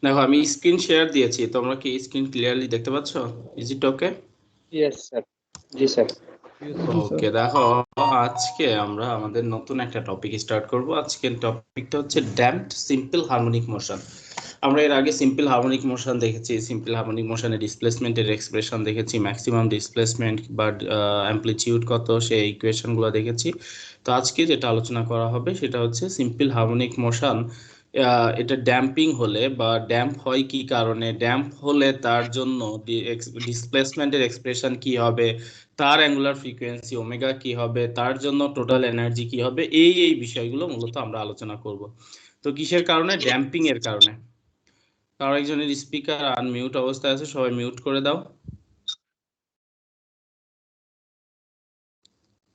দেখো আমি screen share দিয়েছি, তোমরা কি স্ক্রিন ক্লিয়ারলি দেখতে পাচ্ছ? Is it okay? Yes sir. জি স্যার। ওকে, দেখো আজকে আমরা আমাদের নতুন একটা টপিক স্টার্ট করব। আজকের টপিকটা হচ্ছে ড্যাম্পড সিম্পল হারমোনিক মোশন। আমরা এর আগে সিম্পল হারমোনিক মোশন দেখেছি, সিম্পল হারমোনিক মোশনের ডিসপ্লেসমেন্টের এক্সপ্রেশন দেখেছি, ম্যাক্সিমাম ডিসপ্লেসমেন্ট বা অ্যামপ্লিটিউড কত সেই ইকুয়েশনগুলো দেখেছি। তো আজকে যেটা আলোচনা করা হবে সেটা হচ্ছে সিম্পল হারমোনিক মোশন। এটা ড্যাম্পিং হলে বা ড্যাম্প হয় কি কারণে, ড্যাম্প হলে তার জন্য ডিসপ্লেসমেন্টের এক্সপ্রেশন কি হবে, তার অ্যাঙ্গুলার ফ্রিকোয়েন্সি ওমেগা কি হবে, তার জন্য টোটাল এনার্জি কি হবে, এই বিষয়গুলো মূলত আমরা আলোচনা করব। তো কিসের কারণে? ড্যাম্পিং এর কারণে। কারো একজনের স্পিকার আনমিউট অবস্থায় আছে, সবাই মিউট করে দাও।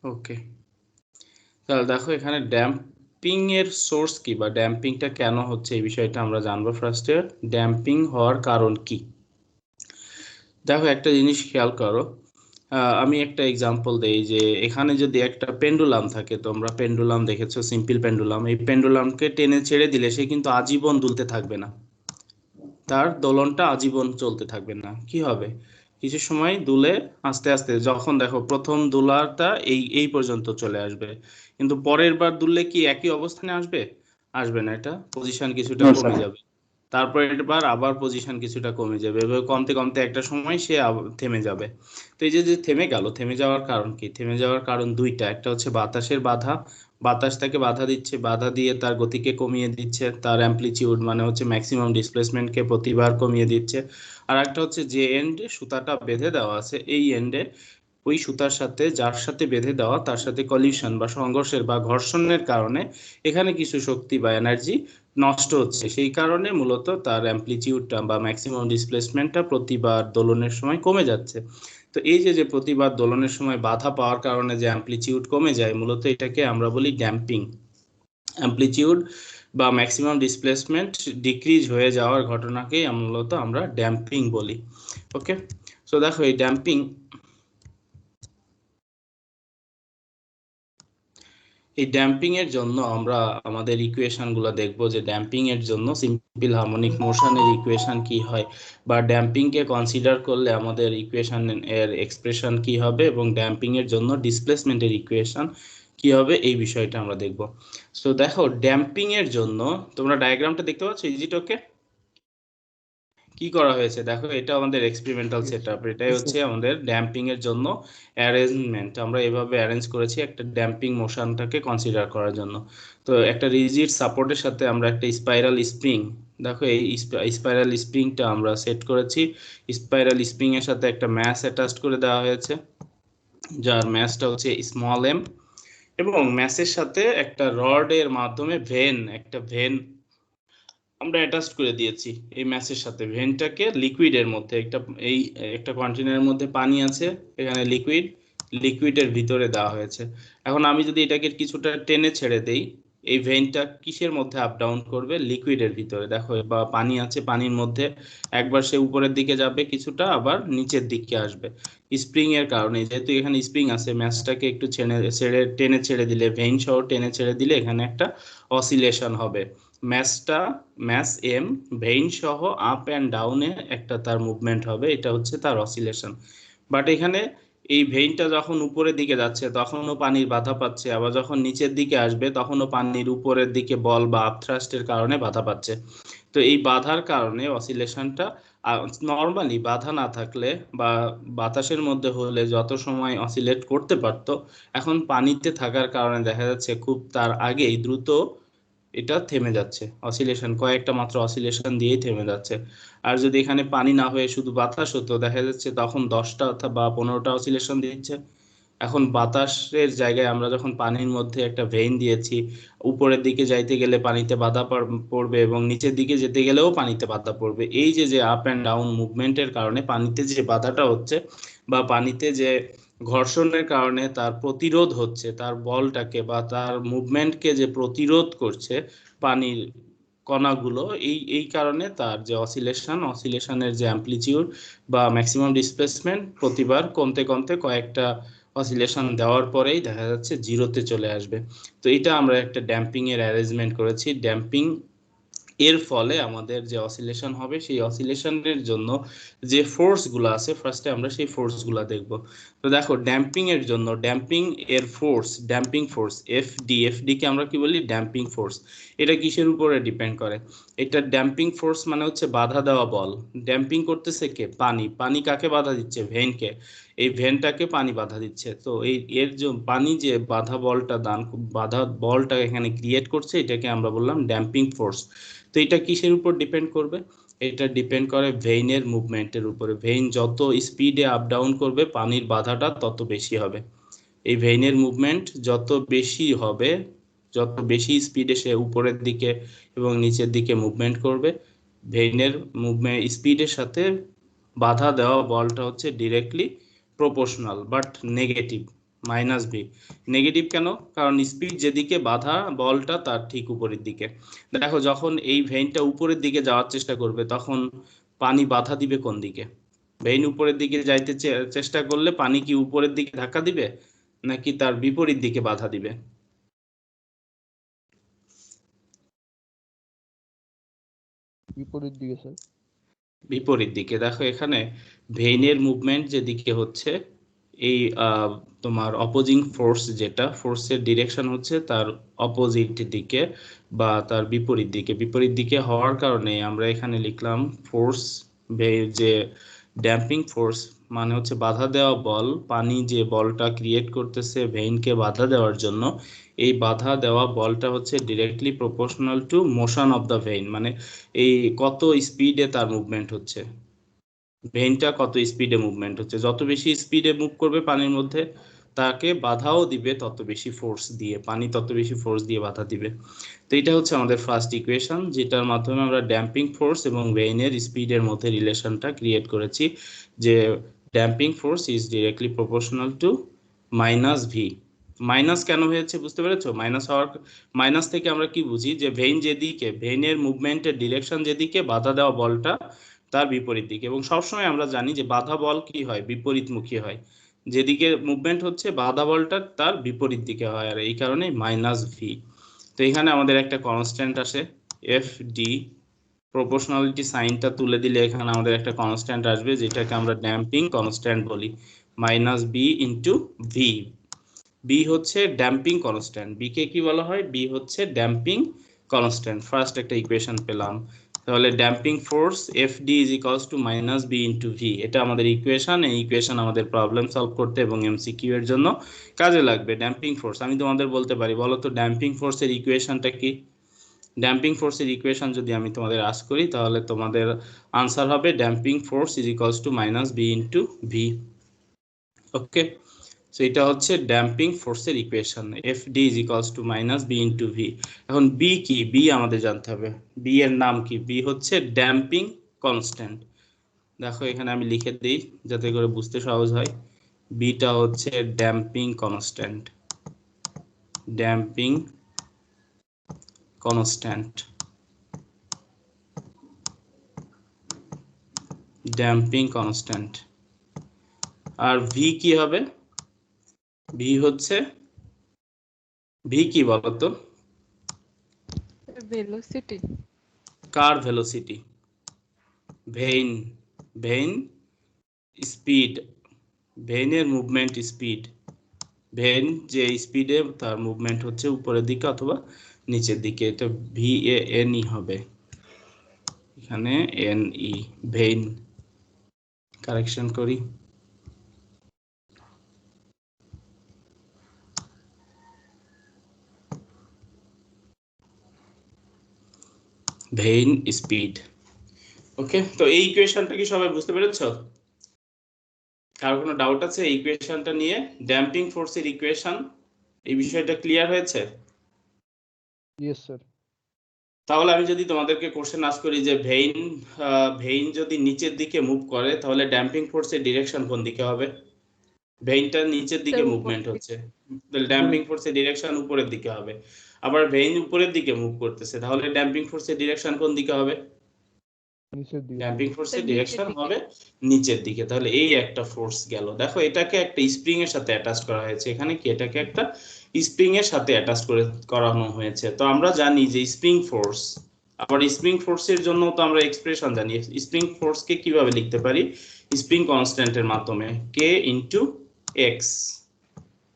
ওকে, তাহলে দেখো এখানে ড্যাম্পিং এর সোর্স কি বা ড্যাম্পিংটা কেন হচ্ছে এই বিষয়টা আমরা জানবো। ফার্স্টে ড্যাম্পিং হওয়ার কারণ কি। দেখো একটা জিনিস খেয়াল করো, আমি একটা এক্সাম্পল দেই যে এখানে যদি একটা পেন্ডুলাম থাকে, তোমরা পেন্ডুলাম দেখেছো, সিম্পল পেন্ডুলাম। এই পেন্ডুলামকে টেনে ছেড়ে দিলে সে কিন্তু আজীবন দুলতে থাকবে না, তার দোলনটা আজীবন চলতে থাকবে না। কি হবে, কিছু সময় দুলে আস্তে আস্তে, যখন দেখো প্রথম দুলাটা এই এই পর্যন্ত চলে আসবে, কিন্তু পরের বার দুললে কি একই অবস্থানে আসবে? আসবে না, এটা পজিশন কিছুটা নো কমে স্যার। যাবে। তারপর এবার আবার পজিশন কিছুটা কমে যাবে, এভাবে কমতে কমতে একটা সময় সে থেমে যাবে। তো এই যে যে থেমে গেল, থেমে যাওয়ার কারণ কি? থেমে যাওয়ার কারণ দুইটা। একটা হচ্ছে বাতাসের বাধা, বাতাস তাকে বাধা দিচ্ছে, বাধা দিয়ে তার গতিকে কমিয়ে দিচ্ছে, তার অ্যামপ্লিটিউড মানে হচ্ছে ম্যাক্সিমাম ডিসপ্লেসমেন্টকে প্রতিবার কমিয়ে দিচ্ছে। আর একটা হচ্ছে যে এন্ডে সুতাটা বেঁধে দেওয়া আছে, এই এন্ডে ওই সুতার সাথে, যার সাথে বেঁধে দেওয়া, তার সাথে কলিশন বা সংঘর্ষের বা ঘর্ষণের কারণে এখানে কিছু শক্তি বা এনার্জি নষ্ট হচ্ছে। সেই কারণে মূলত তার অ্যামপ্লিটিউডটা বা ম্যাক্সিমাম ডিসপ্লেসমেন্টটা প্রতিবার দোলনের সময় কমে যাচ্ছে। তো এই যে যে প্রতিবার দোলনের সময় বাধা পাওয়ার কারণে যে অ্যামপ্লিটিউড কমে যায়, মূলত এটাকে আমরা বলি ড্যাম্পিং। অ্যামপ্লিটিউড বা ম্যাক্সিমাম ডিসপ্লেসমেন্ট ডিক্রিজ হয়ে যাওয়ার ঘটনাকেই মূলত আমরা ড্যাম্পিং বলি। ওকে, সো দেখো এই ড্যাম্পিং, এই ড্যাম্পিং এর জন্য আমরা আমাদের ইকুয়েশন গুলো দেখবো যে ড্যাম্পিং এর জন্য সিম্পল হারমোনিক মোশনের ইকুয়েশন কি হয়, বা ড্যাম্পিং কে কনসিডার করলে আমাদের ইকুয়েশন এর এক্সপ্রেশন কি হবে, এবং ড্যাম্পিং এর জন্য ডিসপ্লেসমেন্টের ইকুয়েশন কি হবে, এই বিষয়টা আমরা দেখবো। সো দেখো ড্যাম্পিং এর জন্য, তোমরা ডায়াগ্রামটা দেখতে পাচ্ছ? ইজ ইট ওকে? কি করা হয়েছে দেখো, এটা আমাদের এক্সপেরিমেন্টাল সেটআপ, এটাই হচ্ছে আমাদের ড্যাম্পিং এর জন্য অ্যারেঞ্জমেন্ট। আমরা এভাবে অ্যারেঞ্জ করেছি একটা ড্যাম্পিং মোশনটাকে কনসিডার করার জন্য। তো একটা রিজিড সাপোর্টের সাথে আমরা একটা স্পাইরাল স্প্রিং, দেখো এই স্পাইরাল স্প্রিংটা আমরা সেট করেছি। স্পাইরাল স্প্রিং এর সাথে একটা ম্যাস অ্যাটাচড করে দেওয়া হয়েছে, যার ম্যাসটা হচ্ছে স্মল এম, এবং ম্যাসের সাথে একটা রডের মাধ্যমে একটা ভেন আমরা অ্যাটাচ করে দিয়েছি। এই ম্যাসের সাথে ভেনটাকে লিকুইডের মধ্যে একটা, এই একটা কন্টেনারের মধ্যে পানি আছে, এখানে লিকুইডের ভিতরে দেওয়া হয়েছে। এখন আমি যদি এটাকে কিছুটা টেনে ছেড়ে দেই, এই ভেনটা কিসের মধ্যে আপ ডাউন করবে? লিকুইডের ভিতরে। দেখো বা পানি আছে, পানির মধ্যে একবার সে উপরের দিকে যাবে কিছুটা, আবার নিচের দিকে আসবে স্প্রিং এর কারণে। যেহেতু এখানে স্প্রিং আছে, ম্যাসটাকে একটু টেনে ছেড়ে দিলে, ভেইন সহ টেনে ছেড়ে দিলে এখানে একটা অসিলেশন হবে। ম্যাসটা, ম্যাস এম, ভেইন সহ আপ অ্যান্ড ডাউনে একটা তার মুভমেন্ট হবে, এটা হচ্ছে তার অসিলেশন। বাট এখানে এই ভেইনটা যখন উপরের দিকে যাচ্ছে তখনও পানির বাধা পাচ্ছে, আবার যখন নিচের দিকে আসবে তখনও পানির উপরের দিকে বল বা আপথ্রাস্টের কারণে বাধা পাচ্ছে। তো এই বাধার কারণে অসিলেশনটা, নর্মালি বাধা না থাকলে বা বাতাসের মধ্যে হলে যত সময় অসিলেট করতে পারতো, এখন পানিতে থাকার কারণে দেখা যাচ্ছে খুব তার আগেই দ্রুত এটা থেমে যাচ্ছে। অসিলেশন কয়েকটা মাত্র অসিলেশন দিয়েই থেমে যাচ্ছে। আর যদি এখানে পানি না হয়ে শুধু বাতাস হতো, দেখা যাচ্ছে তখন 10টা বা 15টা অসিলেশন দিচ্ছে। এখন বাতাসের জায়গায় আমরা যখন পানির মধ্যে একটা ভেইন দিয়েছি, উপরের দিকে যাইতে গেলে পানিতে বাধা পড়বে, এবং নিচের দিকে যেতে গেলেও পানিতে বাধা পড়বে। এই যে যে আপ অ্যান্ড ডাউন মুভমেন্টের কারণে পানিতে যে বাধাটা হচ্ছে, বা পানিতে যে ঘর্ষণের কারণে তার প্রতিরোধ হচ্ছে, তার বলটাকে বা তার মুভমেন্টকে যে প্রতিরোধ করছে পানির কণাগুলো, এই কারণে তার যে অসিলেশনের যে অ্যামপ্লিটিউড বা ম্যাক্সিমাম ডিসপ্লেসমেন্ট প্রতিবার কমতে কমতে কয়েকটা অসিলেশন দেওয়ার পরেই দেখা যাচ্ছে জিরোতে চলে আসবে। তো এটা আমরা একটা ড্যাম্পিং এর অ্যারেঞ্জমেন্ট করেছি। ড্যাম্পিং এর ফলে আমাদের যে অসিলেশন হবে সেই অসিলেশনের জন্য যে ফোর্সগুলো আছে ফার্স্টে আমরা সেই ফোর্সগুলো দেখব। তো দেখো ড্যাম্পিং এর জন্য ড্যাম্পিং এর ফোর্স, ড্যাম্পিং ফোর্স এফডি কে আমরা কি বলি, ড্যাম্পিং ফোর্স। এটা কিসের উপরে ডিপেন্ড করে? এটা ড্যাম্পিং ফোর্স মানে হচ্ছে বাধা দেওয়া বল। ড্যাম্পিং করতেছে কে? পানি। পানি কাকে বাধা দিচ্ছে? ভেনকে। এই ভেনটাকে পানি বাধা দিচ্ছে। তো এর যে পানি যে বাধা বলটা বাধা বলটা এখানে ক্রিয়েট করছে, এটাকে আমরা বললাম ড্যাম্পিং ফোর্স। তো এটা কিসের উপর ডিপেন্ড করবে? এটা ডিপেন্ড করে ভেইনের মুভমেন্টের উপরে। ভেইন যত স্পিডে আপ ডাউন করবে পানির বাধাটা তত বেশি হবে। এই ভেইনের মুভমেন্ট যত বেশি হবে, যত বেশি স্পিডে সে উপরের দিকে এবং নিচের দিকে মুভমেন্ট করবে, ভেইনের মুভমেন্ট স্পিডের সাথে বাধা দেওয়া বলটা হচ্ছে directly proportional but negative, minus V. Negative কেন? কারণ স্পিড যেদিকে বাধা বলটা তার ঠিক উপরের দিকে। দেখো যখন এই ভেইনটা উপরের দিকে যাওয়ার চেষ্টা করবে তখন পানি বাধা দিবে কোন দিকে? ভেইন উপরের দিকে যাইতে চেষ্টা করলে পানি কি উপরের দিকে ধাক্কা দিবে নাকি তার বিপরীত দিকে বাধা দিবে? বিপরীত দিকে স্যার। বিপরীত দিকে। দেখো এখানে ভেইনের মুভমেন্ট যেদিকে হচ্ছে, এই তোমার অপোজিং ফোর্স, যেটা ফোর্সের ডিরেকশন হচ্ছে তার অপোজিট দিকে বা তার বিপরীত দিকে। বিপরীত দিকে হওয়ার কারণে আমরা এখানে লিখলাম ফোর্স, যে ড্যাম্পিং ফোর্স মানে হচ্ছে বাধা দেওয়া বল। পানি যে বলটা ক্রিয়েট করতেছে ভেইনকে বাধা দেওয়ার জন্য, এই বাধা দেওয়া বলটা হচ্ছে directly proportional to motion of the vein. মানে এই কত স্পিডে তার মুভমেন্ট হচ্ছে, ভেইনটা কত স্পিডে মুভমেন্ট হচ্ছে। যত বেশি স্পিডে মুভ করবে পানির মধ্যে, তাকে বাধাও দিবে তত বেশি ফোর্স দিয়ে, পানি তত বেশি ফোর্স দিয়ে বাধা দিবে। তো এটা হচ্ছে আমাদের ফার্স্ট ইকুয়েশন, যেটার মাধ্যমে আমরা ড্যাম্পিং ফোর্স এবং ভেইনের স্পিডের মধ্যে রিলেশনটা ক্রিয়েট করেছি, যে damping force is directly proportional to minus V. Minus কেন হয়েছে বুঝতে পেরেছো? মাইনাস হওয়ার, মাইনাস থেকে আমরা কি বুঝি, যে ভেইন যেদিকে, ভেইনের মুভমেন্টের ডিরেকশন যেদিকে, বাধা দেওয়া বলটা তার বিপরীত দিকে। এবং সবসময় আমরা জানি যে বাধা বল কি হয়, বিপরীতমুখী হয়। যেদিকে মুভমেন্ট হচ্ছে বাধা বলটা তার বিপরীত দিকে হয়, আর এই কারণে মাইনাস ভি। তো এখানে আমাদের একটা কনস্ট্যান্ট আসে এফ ডি, প্রপোর্শনালিটি সাইনটা তুলে দিলে এখানে আমাদের একটা কনস্ট্যান্ট আসবে, যেটাকে আমরা ড্যাম্পিং কনস্ট্যান্ট বলি, minus B into V. B হচ্ছে ড্যাম্পিং কনস্ট্যান্ট। বি কে কি বলা হয়? বি হচ্ছে ড্যাম্পিং কনস্ট্যান্ট। ফার্স্ট একটা ইকুয়েশন পেলাম। তাহলে damping force F D is equals to minus B into V, এটা আমাদের ইকুয়েশন। এই ইকুয়েশন আমাদের প্রবলেম সলভ করতে এবং এমসিকিউ এর জন্য কাজে লাগবে। ড্যাম্পিং ফোর্স আমি তোমাদের বলতে পারি, বলো তো ড্যাম্পিং ফোর্সের ইকুয়েশনটা কি? ড্যাম্পিং ফোর্সের ইকুয়েশন যদি আমি তোমাদের আস্ক করি তাহলে তোমাদের আনসার হবে damping force is equals to minus B into V. Okay, so এটা হচ্ছে ড্যাম্পিং ফোর্সের equation, F D is equals to minus B into V. এখন বি কি? বি আমাদের জানতে হবে। বি এর নাম কি? বি হচ্ছে ড্যাম্পিং কনস্ট্যান্ট। দেখো এখানে আমি লিখে দিই যাতে করে বুঝতে সহজ হয়। বিটা হচ্ছে damping constant, damping constant, damping constant. আর ভি কি হবে? ভি হচ্ছে, ভি কি বলতো? ভেলোসিটি। কার ভেলোসিটি? ভেইন, ভেইন স্পিড, ভেইনের মুভমেন্ট স্পিড। ভেইন যে স্পিডে তার মুভমেন্ট হচ্ছে উপরের দিকে অথবা নিচের দিকে, এটা ভি এ এন ই হবে, এখানে এন ই, ভেইন। কারেকশন করি, ভেইন স্পিড। ওকে, তো এই ইকুয়েশনটা কি সবাই বুঝতে পেরেছো? কারো কোনো ডাউট আছে এই ইকুয়েশনটা নিয়ে? ড্যাম্পিং ফোর্সের ইকুয়েশন, এই বিষয়টা ক্লিয়ার হয়েছে? Yes sir. তাহলে আমি যদি তোমাদেরকে কোশ্চেন আস্ক করি যে ভেইন যদি নিচের দিকে মুভ করে তাহলে ড্যাম্পিং ফোর্সের ডিরেকশন কোন দিকে হবে? ভেইনটা নিচের দিকে মুভমেন্ট হচ্ছে, তাহলে ড্যাম্পিং ফোর্সের ডিরেকশন উপরের দিকে হবে। আবার ভেইন উপরের দিকে মুভ করতেছে, তাহলে ড্যাম্পিং ফোর্সের ডিরেকশন কোন দিকে হবে? নিচের দিকে। ড্যাম্পিং ফোর্সের নিচের ডিরেকশন দিকে। হবে নিচের দিকে। তাহলে এই একটা ফোর্স গেল। দেখো এটাকে একটা স্প্রিং এর সাথে অ্যাটাচ করা হয়েছে, এখানে কি এটাকে একটা স্প্রিং এর সাথে অ্যাটাচ করানো হয়েছে। তো আমরা জানি যে স্প্রিং ফোর্স, আবার স্প্রিং ফোর্সের জন্য তো আমরা এক্সপ্রেশন জানি। স্প্রিং ফোর্সকে কিভাবে লিখতে পারি? স্প্রিং কনস্ট্যান্টের মাধ্যমে কে ইন্টু এক্স,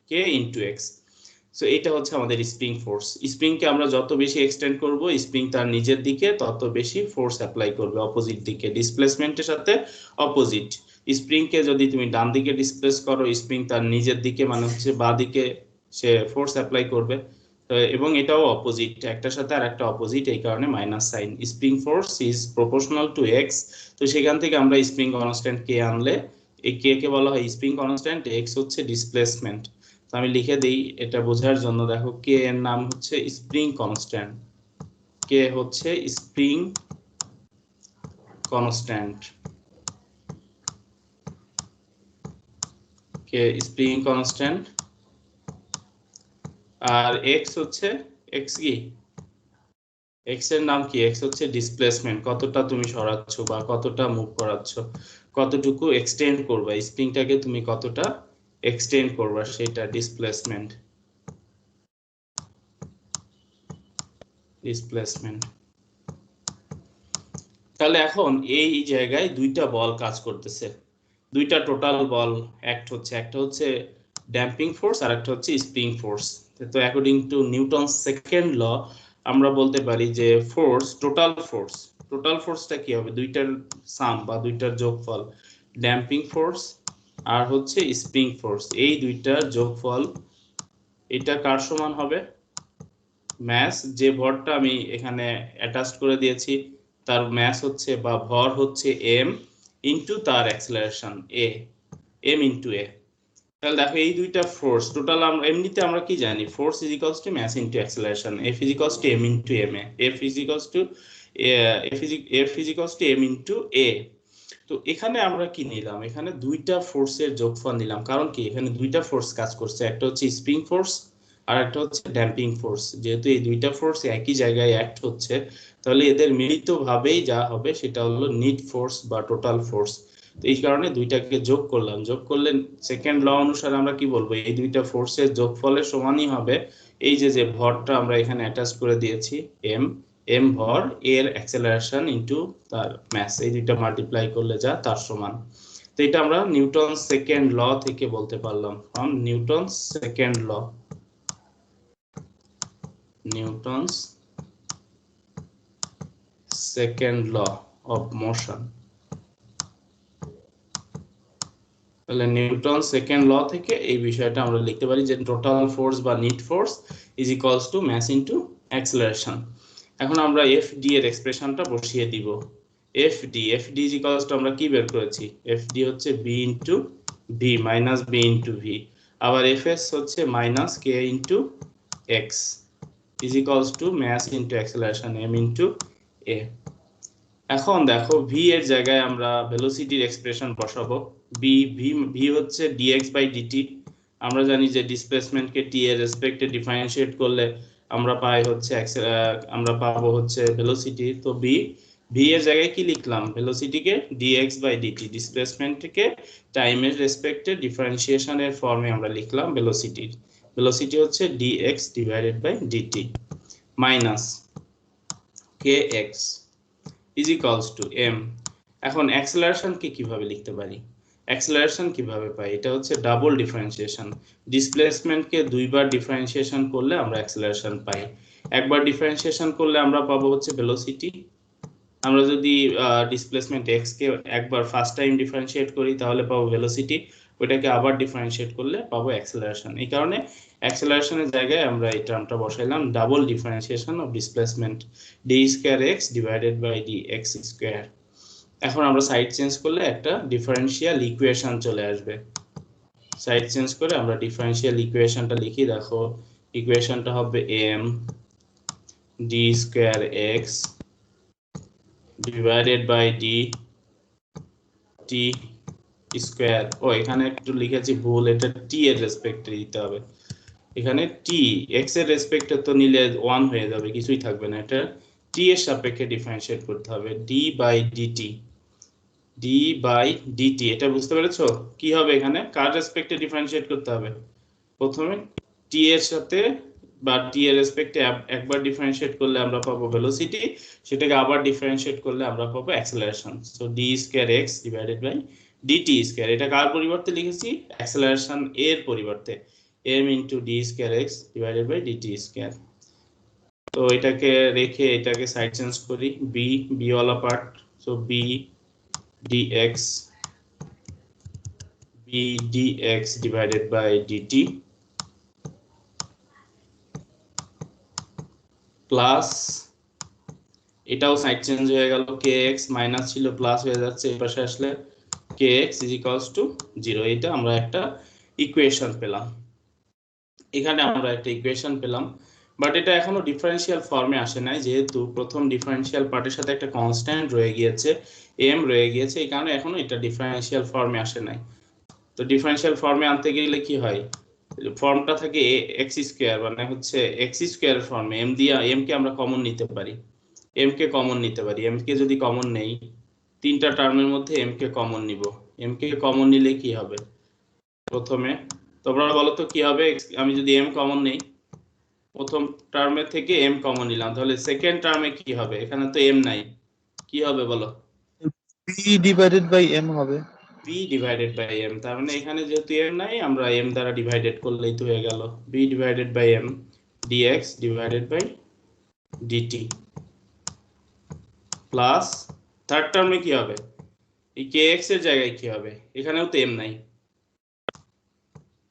কে ইন্টু এক্স। সো এটা হচ্ছে আমাদের স্প্রিং ফোর্স। স্প্রিংকে আমরা যত বেশি এক্সটেন্ড করব, স্প্রিং তার নিজের দিকে তত বেশি ফোর্স অ্যাপ্লাই করবে অপোজিট দিকে, ডিসপ্লেসমেন্টের সাথে অপোজিট। স্প্রিংকে যদি তুমি ডান দিকে ডিসপ্লেস করো, স্প্রিং তার নিজের দিকে মানে হচ্ছে বাঁ দিকে সে ফোর্স অ্যাপ্লাই করবে। এবং এটাও অপোজিট, একটার সাথে আর একটা অপোজিট, এই কারণে minus sine. Spring force is proportional to x. তো সেখান থেকে আমরা স্প্রিং কনস্ট্যান্ট কে আনলে, এই কে কে বলা হয় স্প্রিং কনস্ট্যান্ট, এক্স হচ্ছে ডিসপ্লেসমেন্ট। তো আমি লিখে দেই এটা বোঝার জন্য, দেখো কে এর নাম হচ্ছে স্প্রিং কনস্ট্যান্ট, কে হচ্ছে স্প্রিং কনস্ট্যান্ট, কে স্প্রিং কনস্ট্যান্ট। আর এক্স হচ্ছে, এক্স কি, এক্স এর নাম কি, এক্স হচ্ছে ডিসপ্লেসমেন্ট, কতটা তুমি সরাচ্ছ বা কতটা মুভ করাচ্ছ, কতটুকু এক্সটেন্ড করবা স্প্রিংটাকে, তুমি কতটা এক্সটেন্ড করবা সেটা ডিসপ্লেসমেন্ট, ডিসপ্লেসমেন্ট। তাহলে এখন এই জায়গায় দুইটা বল কাজ করতেছে, দুইটা টোটাল বল অ্যাক্ট হচ্ছে, একটা হচ্ছে ড্যাম্পিং ফোর্স আর একটা হচ্ছে স্প্রিং ফোর্স। তো according to Newton second law আমরা বলতে পারি যে ফোর্স, টোটাল ফোর্সটা কি হবে, দুইটার সাম বা দুইটার যোগফল, ড্যাম্পিং ফোর্স আর হচ্ছে স্প্রিং ফোর্স, এই দুইটার যোগফল। এটা কার সমান হবে? ম্যাস, যে ভরটা আমি এখানে অ্যাটাচ করে দিয়েছি তার ম্যাস হচ্ছে বা ভর হচ্ছে এম ইন্টু তার অ্যাক্সেলারেশন এ, এম ইন্টু এ। তাহলে দেখো এই দুইটা ফোর্স টোটাল, আমরা এমনিতে আমরা কি জানি, force is equals to mass into acceleration, F is equals to M into M A, F is equals to M into A. তো এখানে আমরা কি নিলাম, এখানে দুইটা ফোর্সের যোগফল নিলাম, কারণ কি এখানে দুইটা ফোর্স কাজ করছে, একটা হচ্ছে স্প্রিং ফোর্স আর একটা হচ্ছে ড্যাম্পিং ফোর্স। যেহেতু এই দুইটা ফোর্স একই জায়গায় অ্যাক্ট হচ্ছে, তাহলে এদের মিলিতভাবেই যা হবে সেটা হলো নিট ফোর্স বা টোটাল ফোর্স। তো এই কারণে দুইটাকে যোগ করলাম, যোগ করলে সেকেন্ড ল অনুসারে আমরা কি বলবো, এই দুইটা ফোর্সের যোগফলের সমানই হবে এই যে যে ভরটা আমরা এখানে অ্যাটাচ করে দিয়েছি এম, এম ভর এর অ্যাক্সেলারেশন ইনটু তার ম্যাস, এই দুইটা মাল্টিপ্লাই করলে যা তার সমান। তো এটা আমরা নিউটন সেকেন্ড ল থেকে বলতে পারলাম, from Newton second law, Newton's second law of motion. তাহলে নিউটন সেকেন্ড ল থেকে এই বিষয়টা আমরা লিখতে পারি যে টোটাল ফোর্স বা net force is equals to mass into acceleration. এখন আমরা এফ ডি এর এক্সপ্রেশনটা বসিয়ে দিব। F D is equals to আমরা কি বের করেছি, এফ ডি হচ্ছে B into V minus B into V, আবার এফ এস হচ্ছে minus K into x is equals to mass into acceleration M into A. এখন দেখো ভি এর জায়গায় আমরা ভেলোসিটির এক্সপ্রেশন বসাবো। ভি হচ্ছে dx বাই ডিটি। আমরা জানি যে ডিসপ্লেসমেন্টকে টি এর রেসপেক্টে ডিফারেন্সিয়েট করলে আমরা পাই হচ্ছে আমরা পাবো হচ্ছে ভেলোসিটি। তো ভি এর জায়গায় কি লিখলাম, ভেলোসিটিকে dx বাই ডিটি, ডিসপ্লেসমেন্টকে টাইমের রেসপেক্টে ডিফারেন্সিয়েশনের ফর্মে আমরা লিখলাম ভেলোসিটি হচ্ছে dx divided by dt minus kx is equals to m। এখন অ্যাক্সেলারেশন কে কিভাবে লিখতে পারি, অ্যাক্সেলারেশন কিভাবে পাই, এটা হচ্ছে ডাবল ডিফারেন্সিয়েশন। ডিসপ্লেসমেন্ট কে দুইবার ডিফারেন্সিয়েশন করলে আমরা অ্যাক্সেলারেশন পাই, একবার ডিফারেন্সিয়েশন করলে আমরা পাবো হচ্ছে ভেলোসিটি। আমরা যদি ডিসপ্লেসমেন্ট x কে একবার ফার্স্ট টাইম ডিফারেন্সিয়েট করি তাহলে পাবো ভেলোসিটি, ওটাকে আবার ডিফারেন্সিয়েট করলে পাবো অ্যাক্সেলারেশন। এই কারণে অ্যাক্সেলারেশনের জায়গায় আমরা এই টার্মটা বসাইলাম double differentiation of displacement, D square X divided by D X square. এখন আমরা সাইড চেঞ্জ করলে একটা ডিফারেনশিয়াল ইকুয়েশন চলে আসবে, সাইড চেঞ্জ করে আমরা ডিফারেনশিয়াল ইকুয়েশনটা লিখি। দেখো ইকুয়েশনটা হবে m D square X divided by D T square. ও এখানে একটু লিখেছি ভুল, এটা টি এর রেসপেক্টে দিতে হবে, এখানে টি এক্স এর রেসপেক্টে তো নিলে 1 হয়ে যাবে, কিছুই থাকবে না, এটা টি এর সাপেক্ষে ডিফারেন্সিয়েট করতে হবে, ডি বাই ডিটি। এটা বুঝতে পেরেছো কি হবে, এখানে কার রেসপেক্টে ডিফারেন্সিয়েট করতে হবে, প্রথমে টি এর সাথে বা টি এর রেসপেক্টে একবার ডিফারেন্সিয়েট করলে আমরা পাবো ভেলোসিটি, সেটাকে আবার ডিফারেন্সিয়েট করলে আমরা পাবো acceleration. So D square X divided by dt square, এটা কার পরিবর্তে লিখেছি? অ্যাক্সেলারেশন এর পরিবর্তে m into D square X divided by dt square. তো এটাকে রেখে এটাকে সাইড চেঞ্জ করি, বি বি ওয়ালা part, so B dx B dx divided by dt plus, এটাও সাইড চেঞ্জ হয়ে গেল, কে এক্স মাইনাস ছিল প্লাস হয়ে যাচ্ছে, এই পাশে আসলে K X is equals to 0। এটা আমরা একটা ইকুয়েশন পেলাম, এখানে আমরা একটা ইকুয়েশন পেলাম, বাট এটা এখনো ডিফারেন্সিয়াল ফর্মে আসে নাই, যেহেতু প্রথম ডিফারেন্সিয়াল পার্টের সাথে একটা কনস্ট্যান্ট রয়ে গিয়েছে, এম রয়ে গিয়েছে, এই কারণে এখনো এটা ডিফারেন্সিয়াল ফর্মে আসে নাই। তো ডিফারেন্সিয়াল ফর্মে আনতে গেলে কি হয়, ফর্মটা থাকে এক্স স্কয়ার, মানে হচ্ছে এক্স স্কয়ার ফর্মে, এম দিয়ে এম কে আমরা কমন নিতে পারি, এম কে কমন নিতে পারি, এম কে যদি কমন নেই, তিনটা টার্মের মধ্যে এম কে কমন নিব, এম কে কমন নিলে কি হবে প্রথমে তোমরা বলো তো কি হবে? আমি যদি এম কমন নেই, প্রথম টার্মের থেকে এম কমন নিলাম, তাহলে সেকেন্ড টার্মে কি হবে? এখানে তো এম নাই, কি হবে বলো? বি ডিভাইডেড বাই এম হবে। বি ডিভাইডেড বাই এম, তার মানে এখানে যেহেতু এম নাই, আমরা এম দ্বারা ডিভাইডেড করলেই তো হয়ে গেল, B divided by M dx divided by dt plus third টার্মে কি হবে? এই কে এক্স এর জায়গায় কি হবে? এখানেও তো এম নাই,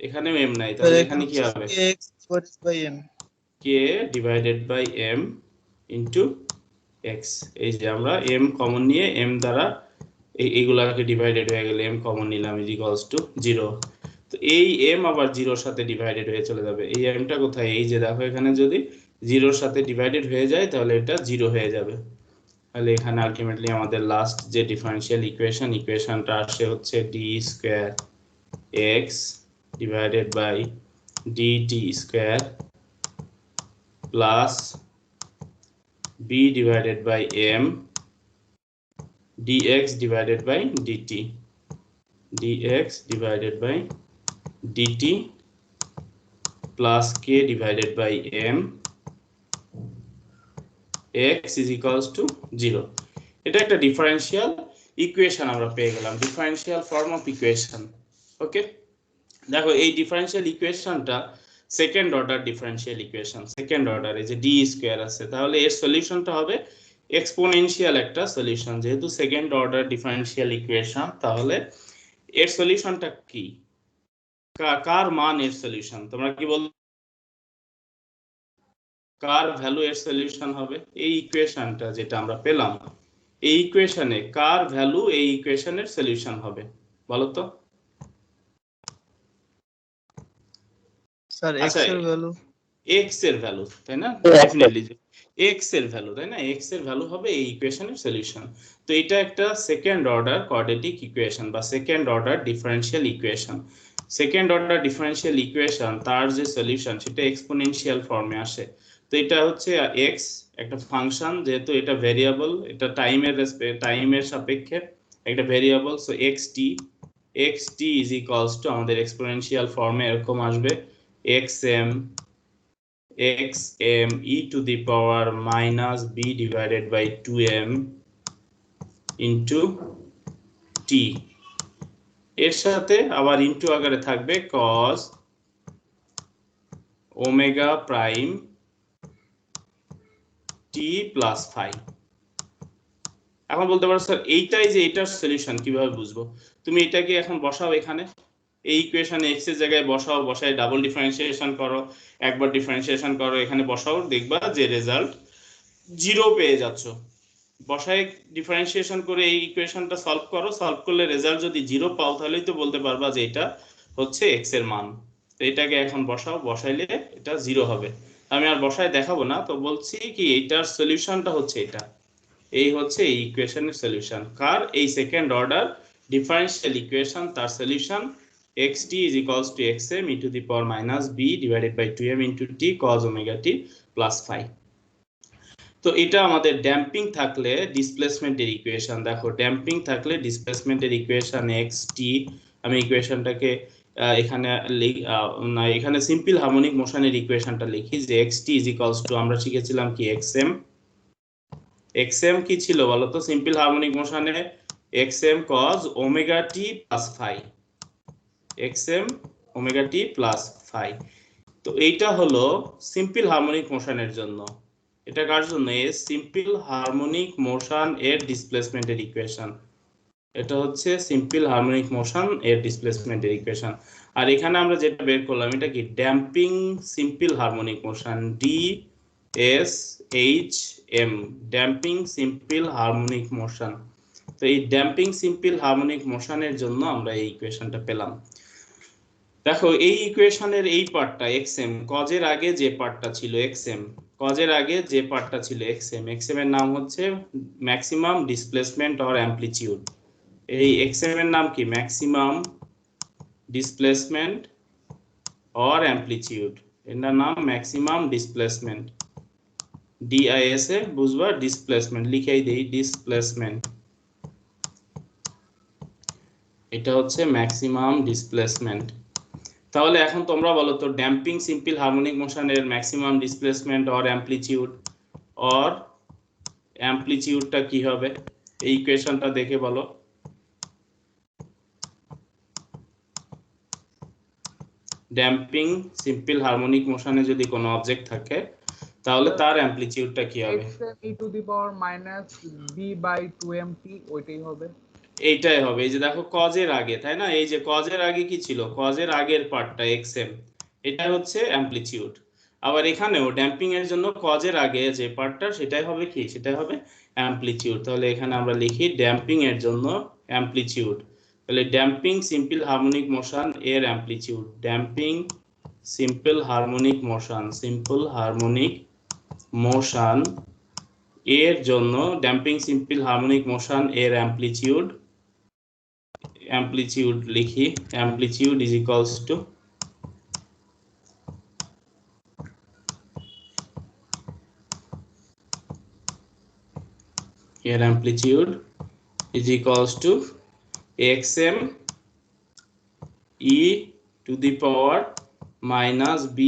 এখানেও এম নাই, তাহলে এখানে কি হবে? X divided by M, K divided by M into X. এই যে আমরা এম কমন নিয়ে এম দ্বারা এইগুলাকে ডিভাইডেড হয়ে গেলে এম কমন নিলাম ইজ ইকুয়ালস টু 0। তো এই এম আবার 0 এর সাথে ডিভাইডেড হয়ে চলে যাবে, এই এমটা কোথায়? এই যে দেখো এখানে যদি 0 এর সাথে ডিভাইডেড হয়ে যায় তাহলে এটা 0 হয়ে যাবে। তাহলে এখানে আলটিমেটলি আমাদের লাস্ট যে ডিফারেনশিয়াল ইকুয়েশনটা আসে হচ্ছে D square X divided by dt square plus B divided by M dx divided by dt, dx divided by dt plus k divided by m x is equals to 0। এটা একটা differential equation আমরা পেয়ে গেলাম, differential form of equation. Okay, দেখো এই differential ইকুয়েশনটা second order differential equation, second order, এই যে ডি স্কয়ার আছে, তাহলে এর সলিউশনটা হবে এক্সপোনেনশিয়াল একটা সলিউশন, যেহেতু সেকেন্ড অর্ডার ডিফারেনশিয়াল ইকুয়েশন, তাহলে এর সলিউশনটা কি, কার মান এর সলিউশন? তোমরা কি বল, কার ভ্যালু এর সলিউশন হবে? এই ইকুয়েশনটা যেটা আমরা পেলাম, এই ইকুয়েশনে কার ভ্যালু এই ইকুয়েশনের সলিউশন হবে বলো তো? স্যার এক্স এর ভ্যালু, এক্স এর ভ্যালু, তাই না? ডেফিনেটলি এক্স এর ভ্যালু, তাই না? এক্স এর ভ্যালু হবে এই ইকুয়েশনের সলিউশন। তো এটা একটা সেকেন্ড অর্ডার কোয়াড্রেটিক ইকুয়েশন বা second order differential equation. Second order differential equation, তার যে সলিউশন সেটা এক্সপোনেনশিয়াল ফর্মে আসে। তো এটা হচ্ছে এক্স একটা ফাংশন, যেহেতু এটা ভেরিয়েবল, এটা টাইমের সাপেক্ষে একটা variable, so xt is equals two আমাদের এক্সপোনেনশিয়াল ফর্মে এরকম আসবে xm e to the power minus b divided by 2m into t, এর সাথে আবার ইনটু আকারে থাকবে cos omega prime t plus phi। এখন বলতে পারো স্যার এইটাই যে এটার সলিউশন কিভাবে বুঝবো? তুমি এটাকে এখন বসাও এখানে, এই ইকুয়েশনে x এর জায়গায় বসাও, বসায় ডাবল ডিফারেন্সিয়েশন করো, একবার ডিফারেন্সিয়েশন করো, এখানে বসাও, দেখবা যে রেজাল্ট 0 পেয়ে যাচ্ছ। বসায় ডিফারেন্সিয়েশন করে এই ইকুয়েশনটা সলভ করো, সলভ করলে রেজাল্ট যদি 0 পাও তাহলেই তো বলতে পারবা যে এটা হচ্ছে x এর মান। তো এটাকে এখন বসাও, বসাইলে এটা 0 হবে। আমি আর বসায় দেখাবো না, তো বলছি কি এটার সলিউশনটা হচ্ছে এটা, এই হচ্ছে এই ইকুয়েশনের সলিউশন, কার? এই সেকেন্ড অর্ডার ডিফারেনশিয়াল ইকুয়েশন, তার solution xt is equals to xm e to the power minus b divided by 2m into t cos omega t plus phi। তো এটা আমাদের ড্যাম্পিং থাকলে ডিসপ্লেসমেন্টের ইকুয়েশন। দেখো ড্যাম্পিং থাকলে ডিসপ্লেসমেন্টের ইকুয়েশন xt, আমি ইকুয়েশনটাকে এখানে না, এখানে সিম্পল হারমোনিক মোশনের ইকুয়েশনটা লিখি যে xt ইজ ইকুয়ালস টু, আমরা শিখেছিলাম কি xm কি ছিল বলো তো সিম্পল হারমোনিক মোশনে? xm cos omega t plus phi, xm omega t plus phi. তো এইটা হলো সিম্পল হারমোনিক মোশনের জন্য। এটা কার জন্য? এই সিম্পল হারমোনিক মোশন এর ডিসপ্লেসমেন্টের ইকুয়েশন। এটা হচ্ছে সিম্পল হারমোনিক মোশন এর ডিসপ্লেসমেন্টের ইকুয়েশন। আর এখানে আমরা যেটা বের করলাম এটা কি? Damping simple harmonic motion, DSHM, damping simple harmonic motion. তো এই ড্যাম্পিং সিম্পল হারমোনিক মোশনের জন্য আমরা এই ইকুয়েশনটা পেলাম। দেখো এই ইকুয়েশনের এই পার্টটা xm, কজের আগে যে পার্টটা ছিল xm, কজের আগে যে পার্টটা ছিল xm, xm এর নাম হচ্ছে ম্যাক্সিমাম ডিসপ্লেসমেন্ট অর অ্যামপ্লিটিউড। এই xm এর নাম কি? Maximum displacement or amplitude. এর নাম ম্যাক্সিমাম ডিসপ্লেসমেন্ট, DIS এ বুঝবা, ডিসপ্লেসমেন্ট লিখাই দেই, ডিসপ্লেসমেন্ট। এটা হচ্ছে ম্যাক্সিমাম ডিসপ্লেসমেন্ট। তাহলে এখন তোমরা বলো তো ড্যাম্পিং সিম্পল হারমোনিক মোশনের ম্যাক্সিমাম ডিসপ্লেসমেন্ট অর অ্যামপ্লিটিউডটা কি হবে? এই ইকুয়েশনটা দেখে বলো। ড্যাম্পিং সিম্পল হারমোনিক মোশনে যদি কোনো অবজেক্ট থাকে তাহলে তার অ্যামপ্লিটিউডটা কি হবে? xm e to the power minus b by 2mt, ওইটাই হবে। এইটাই হবে। এই যে দেখো কজের আগে, তাই না? এই যে কজের আগে কি ছিল? কজের আগের পার্টটা xm, এটা হচ্ছে অ্যামপ্লিটিউড। আবার এখানেও ড্যাম্পিং এর জন্য কজের আগে যে পার্টটা সেটাই হবে কি? সেটাই হবে অ্যামপ্লিটিউড। তাহলে এখানে আমরা লিখি ড্যাম্পিং এর জন্য অ্যামপ্লিটিউড। তাহলে ড্যাম্পিং সিম্পল হারমোনিক মোশন এর amplitude, damping simple harmonic motion, simple harmonic motion এর জন্য ড্যাম্পিং সিম্পল হারমোনিক মোশন এর অ্যামপ্লিটিউড লিখি, অ্যামপ্লিটিউড ইজ ইকুয়ালস টু এর amplitude is equals to xm e to the power minus b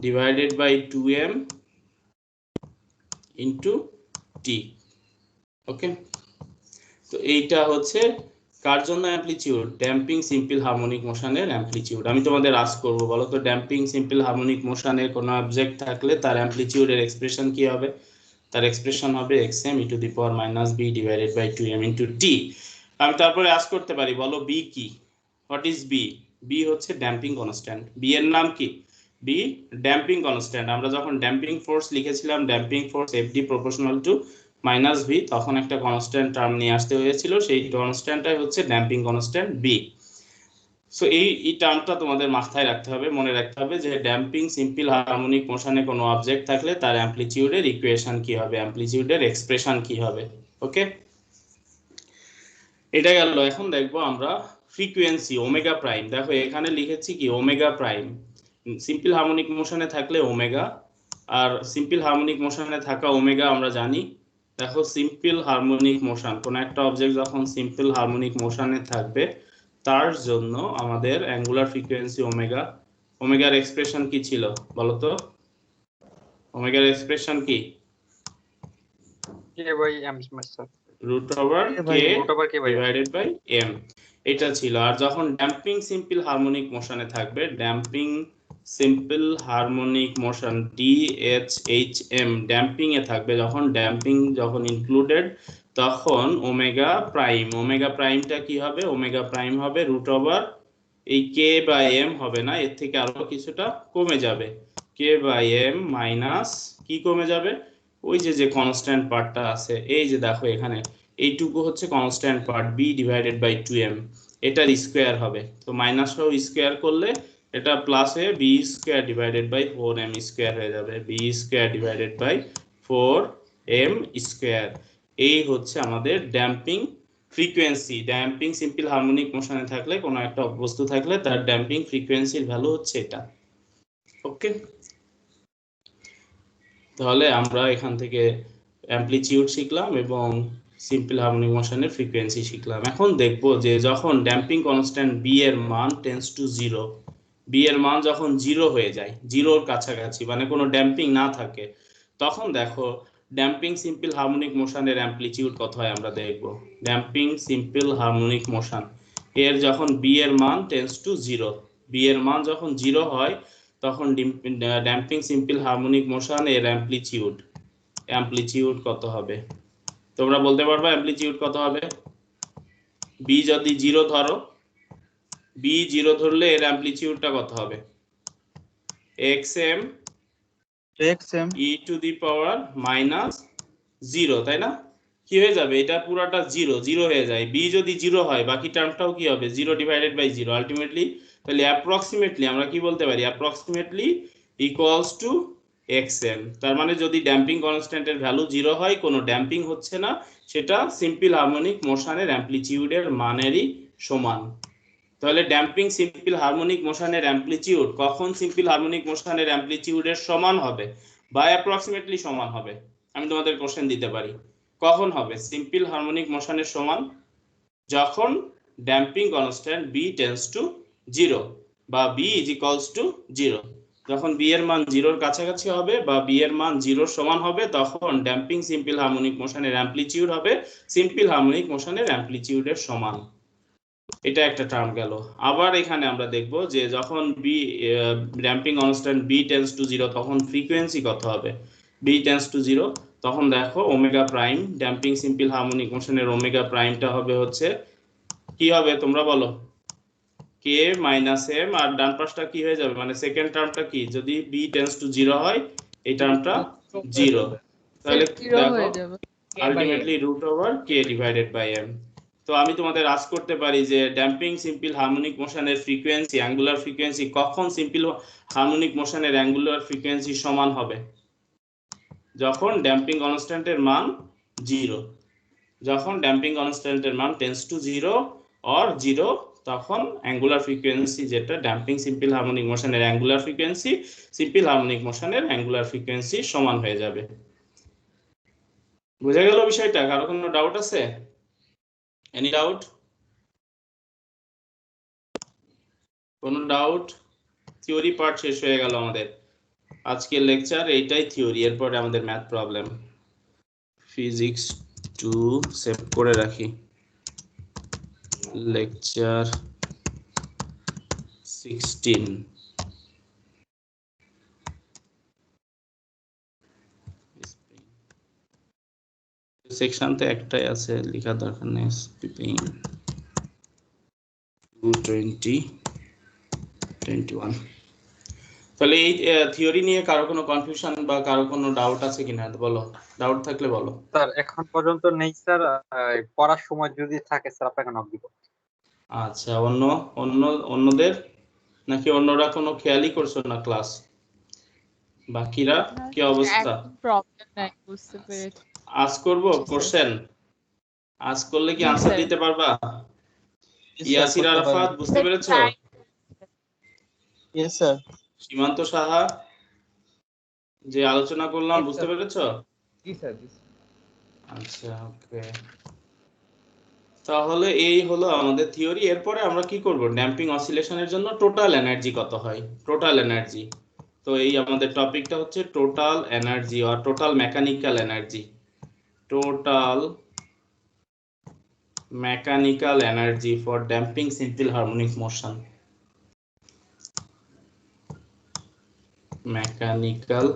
divided by 2m into t। Okay, তো এইটা হচ্ছে কার জন্য অ্যামপ্লিটিউড? ড্যাম্পিং সিম্পল হারমোনিক মোশনের অ্যামপ্লিটিউড। আমি তোমাদের আস্ক করব, বলো তো ড্যাম্পিং সিম্পল হারমোনিক মোশনের কোনো অবজেক্ট থাকলে তার অ্যামপ্লিটিউডের এক্সপ্রেশন কি হবে? তার এক্সপ্রেশন হবে xm e to the power minus b divided by 2m into t। আমি তারপরে আস্ক করতে পারি, বলো b কি? What is b? b হচ্ছে ড্যাম্পিং কনস্ট্যান্ট। b এর নাম কি? b damping constant. আমরা যখন ড্যাম্পিং ফোর্স লিখেছিলাম, damping force FD proportional to minus V, তখন একটা কনস্ট্যান্ট টার্ম নিয়ে আসতে হয়েছিল, সেই কনস্ট্যান্টটাই হচ্ছে ড্যাম্পিং কনস্ট্যান্ট বি। সো এই টার্মটা তোমাদের মাথায় রাখতে হবে, মনে রাখতে হবে যে ড্যাম্পিং সিম্পল হারমোনিক মোশনে কোনো অবজেক্ট থাকলে তার অ্যামপ্লিটিউডের ইকুয়েশন কি হবে, অ্যামপ্লিটিউডের এক্সপ্রেশন কি হবে। ওকে, এটা গেল। এখন দেখবো আমরা ফ্রিকোয়েন্সি ওমেগা প্রাইম। দেখো এখানে লিখেছি কি? Omega prime. সিম্পল হারমোনিক মোশনে থাকলে ওমেগা, আর সিম্পল হারমোনিক মোশনে থাকা ওমেগা আমরা জানি। দেখো সিম্পল হারমোনিক মোশন, কোন একটা অবজেক্ট যখন সিম্পল হারমোনিক মোশনে থাকবে তার জন্য আমাদের অ্যাঙ্গুলার ফ্রিকোয়েন্সি ওমেগা। ওমেগার এক্সপ্রেশন কি ছিল বলো তো? ওমেগার এক্সপ্রেশন কি? k by m sir, root over k divided by m, এটা ছিল। আর যখন ড্যাম্পিং সিম্পল হারমোনিক মোশনে থাকবে, damping simple harmonic motion DHM, damping এ থাকবে যখন, ড্যাম্পিং যখন ইনক্লুডেড, তখন ওমেগা প্রাইম, ওমেগা প্রাইমটা কি হবে? ওমেগা প্রাইম হবে রুট ওভার এই k বাই m হবে না, এর থেকে আরো কিছুটা কমে যাবে, k বাই m মাইনাস কি কমে যাবে? ওই যে কনস্ট্যান্ট পার্টটা আছে, এই যে দেখো এখানে এইটুকু হচ্ছে constant part b divided by 2m, এটার স্কয়ার হবে। তো মাইনাসটাও স্কয়ার করলে এটা প্লাস হয়ে b square divided by 4m square হয়ে যাবে, b square divided by 4m square. এই হচ্ছে আমাদের damping frequency. Damping simple harmonic মোশনে থাকলে কোনো একটা বস্তু থাকলে তার ড্যাম্পিং ফ্রিকোয়েন্সির ভ্যালু হচ্ছে এটা। ওকে, তাহলে আমরা এখান থেকে অ্যামপ্লিটিউড শিখলাম এবং সিম্পল হারমোনিক মোশনের ফ্রিকোয়েন্সি শিখলাম। এখন দেখব যে যখন ড্যাম্পিং কনস্ট্যান্ট বি এর মান টেন্ডস টু জিরো, বি এর মান যখন জিরো হয়ে যায়, জিরোর কাছাকাছি, মানে কোনো ড্যাম্পিং না থাকে, তখন দেখো ড্যাম্পিং সিম্পল হারমোনিক মোশনের অ্যামপ্লিটিউড কত হয় আমরা দেখব। ড্যাম্পিং সিম্পল হারমোনিক মোশন এর যখন বি এর মান টেন্ডস টু জিরো, বি এর মান যখন জিরো হয় তখন ড্যাম্পিং সিম্পল হারমোনিক মোশন এর অ্যামপ্লিটিউড কত হবে? তোমরা বলতে পারবা অ্যামপ্লিটিউড কত হবে? বি যদি জিরো ধরো, বি জিরো ধরলে এর অ্যামপ্লিটিউডটা কত হবে? xm xm e to the power minus zero, তাই না? কি হয়ে যাবে? এটা পুরাটা জিরো জিরো হয়ে যায়। বি যদি জিরো হয় বাকি টার্মটাও কি হবে? Zero divided by zero ultimately. তাহলে অ্যাপ্রক্সিমেটলি আমরা কি বলতে পারি? Approximately equals to xm। তার মানে যদি ড্যাম্পিং কনস্ট্যান্টের ভ্যালু জিরো হয়, কোনো ড্যাম্পিং হচ্ছে না, সেটা সিম্পল হারমোনিক মোশনের অ্যামপ্লিটিউডের মানেরই সমান। তাহলে ড্যাম্পিং সিম্পল হারমোনিক মোশনের অ্যামপ্লিটিউড কখন সিম্পল হারমোনিক মোশনের অ্যামপ্লিটিউডের সমান হবে বা অ্যাপ্রক্সিমেটলি সমান হবে? আমি তোমাদের কোশ্চেন দিতে পারি, কখন হবে সিম্পল হারমোনিক মোশনের সমান? যখন damping constant b tends to zero বা b is equals two zero. যখন b এর মান জিরোর কাছাকাছি হবে বা b এর মান জিরোর সমান হবে, তখন ড্যাম্পিং সিম্পল হারমোনিক মোশনের অ্যামপ্লিটিউড হবে সিম্পল হারমোনিক মোশনের অ্যামপ্লিটিউডের সমান। এটা একটা টার্ম গেল। আবার এখানে আমরা দেখব যে যখন b damping constant b tends to zero তখন ফ্রিকোয়েন্সি কত হবে? বি টেন্ডস টু জিরো তখন দেখো omega prime, damping simple harmonic মোশনের ওমেগা প্রাইমটা হবে হচ্ছে কি হবে তোমরা বলো? কে মাইনাস এম, আর ডান পাশটা কি হয়ে যাবে? মানে সেকেন্ড টার্মটা কি? যদি বি টেন্ডস টু জিরো হয় এই টার্মটা জিরো, তাহলে দেখো ultimately root over k divided by m. তো আমি তোমাদের আজ করতে পারি যে ড্যাম্পিং সিম্পল হারমোনিক মোশনের ফ্রিকোয়েন্সি, অ্যাঙ্গুলার ফ্রিকোয়েন্সি কখন সিম্পল হারমোনিক মোশনের অ্যাঙ্গুলার ফ্রিকোয়েন্সি সমান হবে? যখন ড্যাম্পিং কনস্ট্যান্টের মান জিরো, যখন ড্যাম্পিং কনস্ট্যান্টের মান tends to zero or zero, তখন অ্যাঙ্গুলার ফ্রিকোয়েন্সি যেটা ড্যাম্পিং সিম্পল হারমোনিক মোশনের অ্যাঙ্গুলার ফ্রিকোয়েন্সি সিম্পল হারমোনিক মোশনের অ্যাঙ্গুলার ফ্রিকোয়েন্সি সমান হয়ে যাবে। বুঝা গেল বিষয়টা? কারো কোনো ডাউট আছে? Any doubt? কোনো ডাউট? থিওরি পার্ট শেষ হয়ে গেল আমাদের আজকের লেকচার, এইটাই থিওরি। এরপরে আমাদের ম্যাথ প্রবলেম। ফিজিক্স 2 সেভ করে রাখি, লেকচার 16। সেকশন তো একটাই আছে, লেখা দরকার নেই। স্পিপিং 220-21। তাহলে এই থিওরি নিয়ে কারো কোনো কনফিউশন বা কারো কোনো ডাউট আছে কিনা বলো, ডাউট থাকলে বলো। স্যার এখন পর্যন্ত নেই স্যার, পড়ার সময় যদি থাকে স্যার আপনাকে নক দিব। আচ্ছা, অন্যদের নাকি অন্যরা কোনো খেয়ালই করছো না ক্লাস? বাকিরা কি অবস্থা? প্রবলেম নাই, বুঝতে পেরেছি। আজ করব কোশ্চেন? আজ করলে কি জি, আনসার স্যার। দিতে পারবা? ইয়াসির আরাফাত বুঝতে পেরেছো? Yes sir. সীমান্ত সাহা যে আলোচনা করলাম Yes, বুঝতে sir. পেরেছো? জি স্যার, জি স্যার। আচ্ছা, ওকে। তাহলে এই হলো আমাদের থিওরি। এরপরে আমরা কি করব? ড্যাম্পিং অসিলেশনের জন্য টোটাল এনার্জি কত হয়, টোটাল এনার্জি। তো এই আমাদের টপিকটা হচ্ছে টোটাল এনার্জি আর total mechanical energy. Total mechanical energy for damping simple harmonic motion. Mechanical,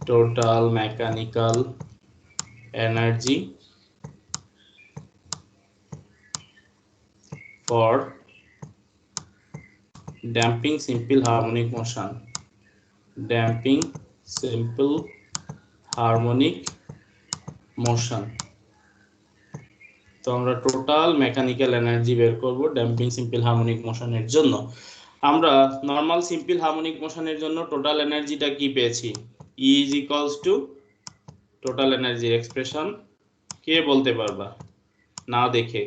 total mechanical energy for damping simple harmonic motion. Damping simple harmonic motion. তো আমরা টোটাল মেকানিক্যাল এনার্জি বের করব ড্যাম্পিং সিম্পল হারমোনিক মোশনের জন্য। আমরা normal simple harmonic মোশনের জন্য total এনার্জিটা কি পেয়েছি? E is equals to total এনার্জির এক্সপ্রেশন কে বলতে পারবা না দেখে?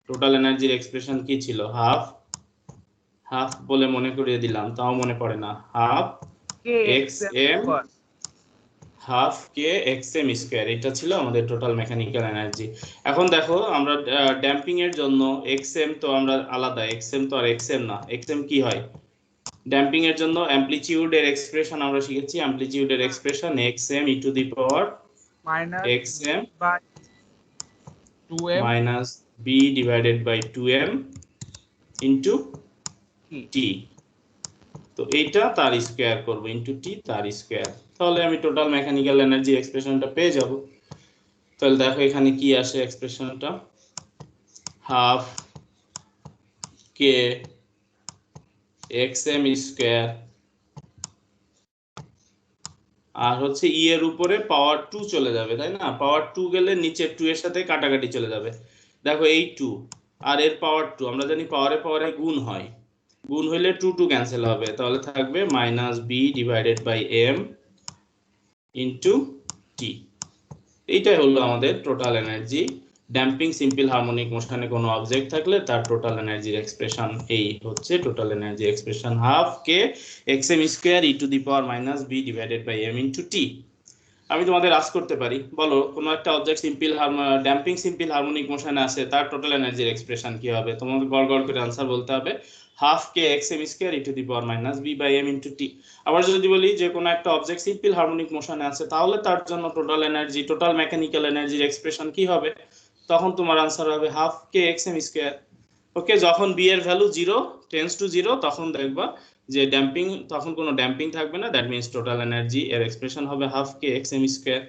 টোটাল এনার্জির এক্সপ্রেশন কি ছিল? হাফ বলে মনে করিয়ে দিলাম, তাও মনে পড়ে না। হাফ কে এক্স এম, হাফ কে এক্সএম স্কয়ার, এটা ছিল আমাদের টোটাল মেকানিক্যাল এনার্জি। এখন দেখো আমরা ড্যাম্পিং এর জন্য এক্সএম তো আমরা আলাদা, এক্সএম তো আর এক্সএম না, এক্সএম কি হয় ড্যাম্পিং এর জন্য অ্যামপ্লিটিউডের এক্সপ্রেশন আমরা শিখেছি, অ্যামপ্লিটিউডের expression xm e to the power minus xm by 2m minus b divided by 2m into t, তো এইটা তার স্কয়ার করব ইনটু t তার স্কয়ার, তাহলে আমি টোটাল মেকানিক্যাল এনার্জি এক্সপ্রেশনটা পেয়ে যাব। তাহলে দেখো এখানে কি আসে এক্সপ্রেশনটা, হাফ কে xm স্কয়ার আর হচ্ছে ই এর উপরে পাওয়ার 2 চলে যাবে, তাই না? পাওয়ার 2 গেলে নিচে 2 এর সাথে কাটাকাটি চলে যাবে। দেখো এই 2 আর এর পাওয়ার 2, আমরা জানি পাওয়ারে পাওয়ারে গুণ হয়, গুণ হইলে 2 2 ক্যান্সেল হবে, তাহলে থাকবে minus b divided by m into t। এইটাই হলো আমাদের total energy. Damping simple harmonic মোশনে কোনো অবজেক্ট থাকলে তার টোটাল এনার্জির এক্সপ্রেশন এই হচ্ছে total energy expression, half K xm square e to the power minus b divided by m into t। আমি তোমাদের আস্ক করতে পারি, বলো কোনো একটা object simple damping simple harmonic মোশনে আছে, তার টোটাল এনার্জির এক্সপ্রেশন কি হবে? তোমাদের গড় গড় করে आंसर বলতে হবে half K xm square e to the power minus b by m into t। আবার যদি বলি যে কোনো একটা অবজেক্ট সিম্পল হারমোনিক মোশনে আছে, তাহলে তার জন্য টোটাল এনার্জি টোটাল মেকানিক্যাল এনার্জির এক্সপ্রেশন কি হবে? তখন তোমার आंसर হবে হাফ কে xm স্কয়ার। ওকে, যখন b এর ভ্যালু 0 টেন্ডস টু 0 তখন দেখবা যে ড্যাম্পিং, তখন কোনো ড্যাম্পিং থাকবে না, দ্যাট মিন্স টোটাল এনার্জি এর এক্সপ্রেশন হবে হাফ কে xm স্কয়ার।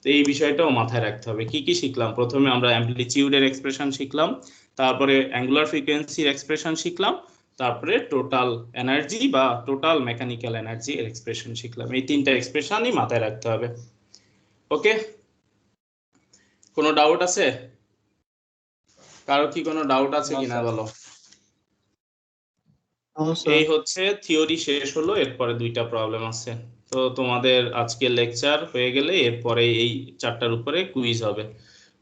তো এই বিষয়টাও মাথায় রাখতে হবে। কি কি শিখলাম? প্রথমে আমরা অ্যামপ্লিটিউডের এক্সপ্রেশন শিখলাম, তারপরে অ্যাঙ্গুলার ফ্রিকোয়েন্সির এক্সপ্রেশন শিখলাম, তারপরে টোটাল এনার্জি বা টোটাল মেকানিক্যাল এনার্জি এর এক্সপ্রেশন শিখলাম। এই তিনটা এক্সপ্রেশনই মাথায় রাখতে হবে। ওকে, কোনো ডাউট আছে? কারো কি কোনো ডাউট আছে কিনা বলো? এই হচ্ছে থিওরি শেষ হলো, এরপরে দুইটা প্রবলেম আছে। তো তোমাদের আজকের লেকচার হয়ে গেলে এরপরে এই চারটার উপরে কুইজ হবে।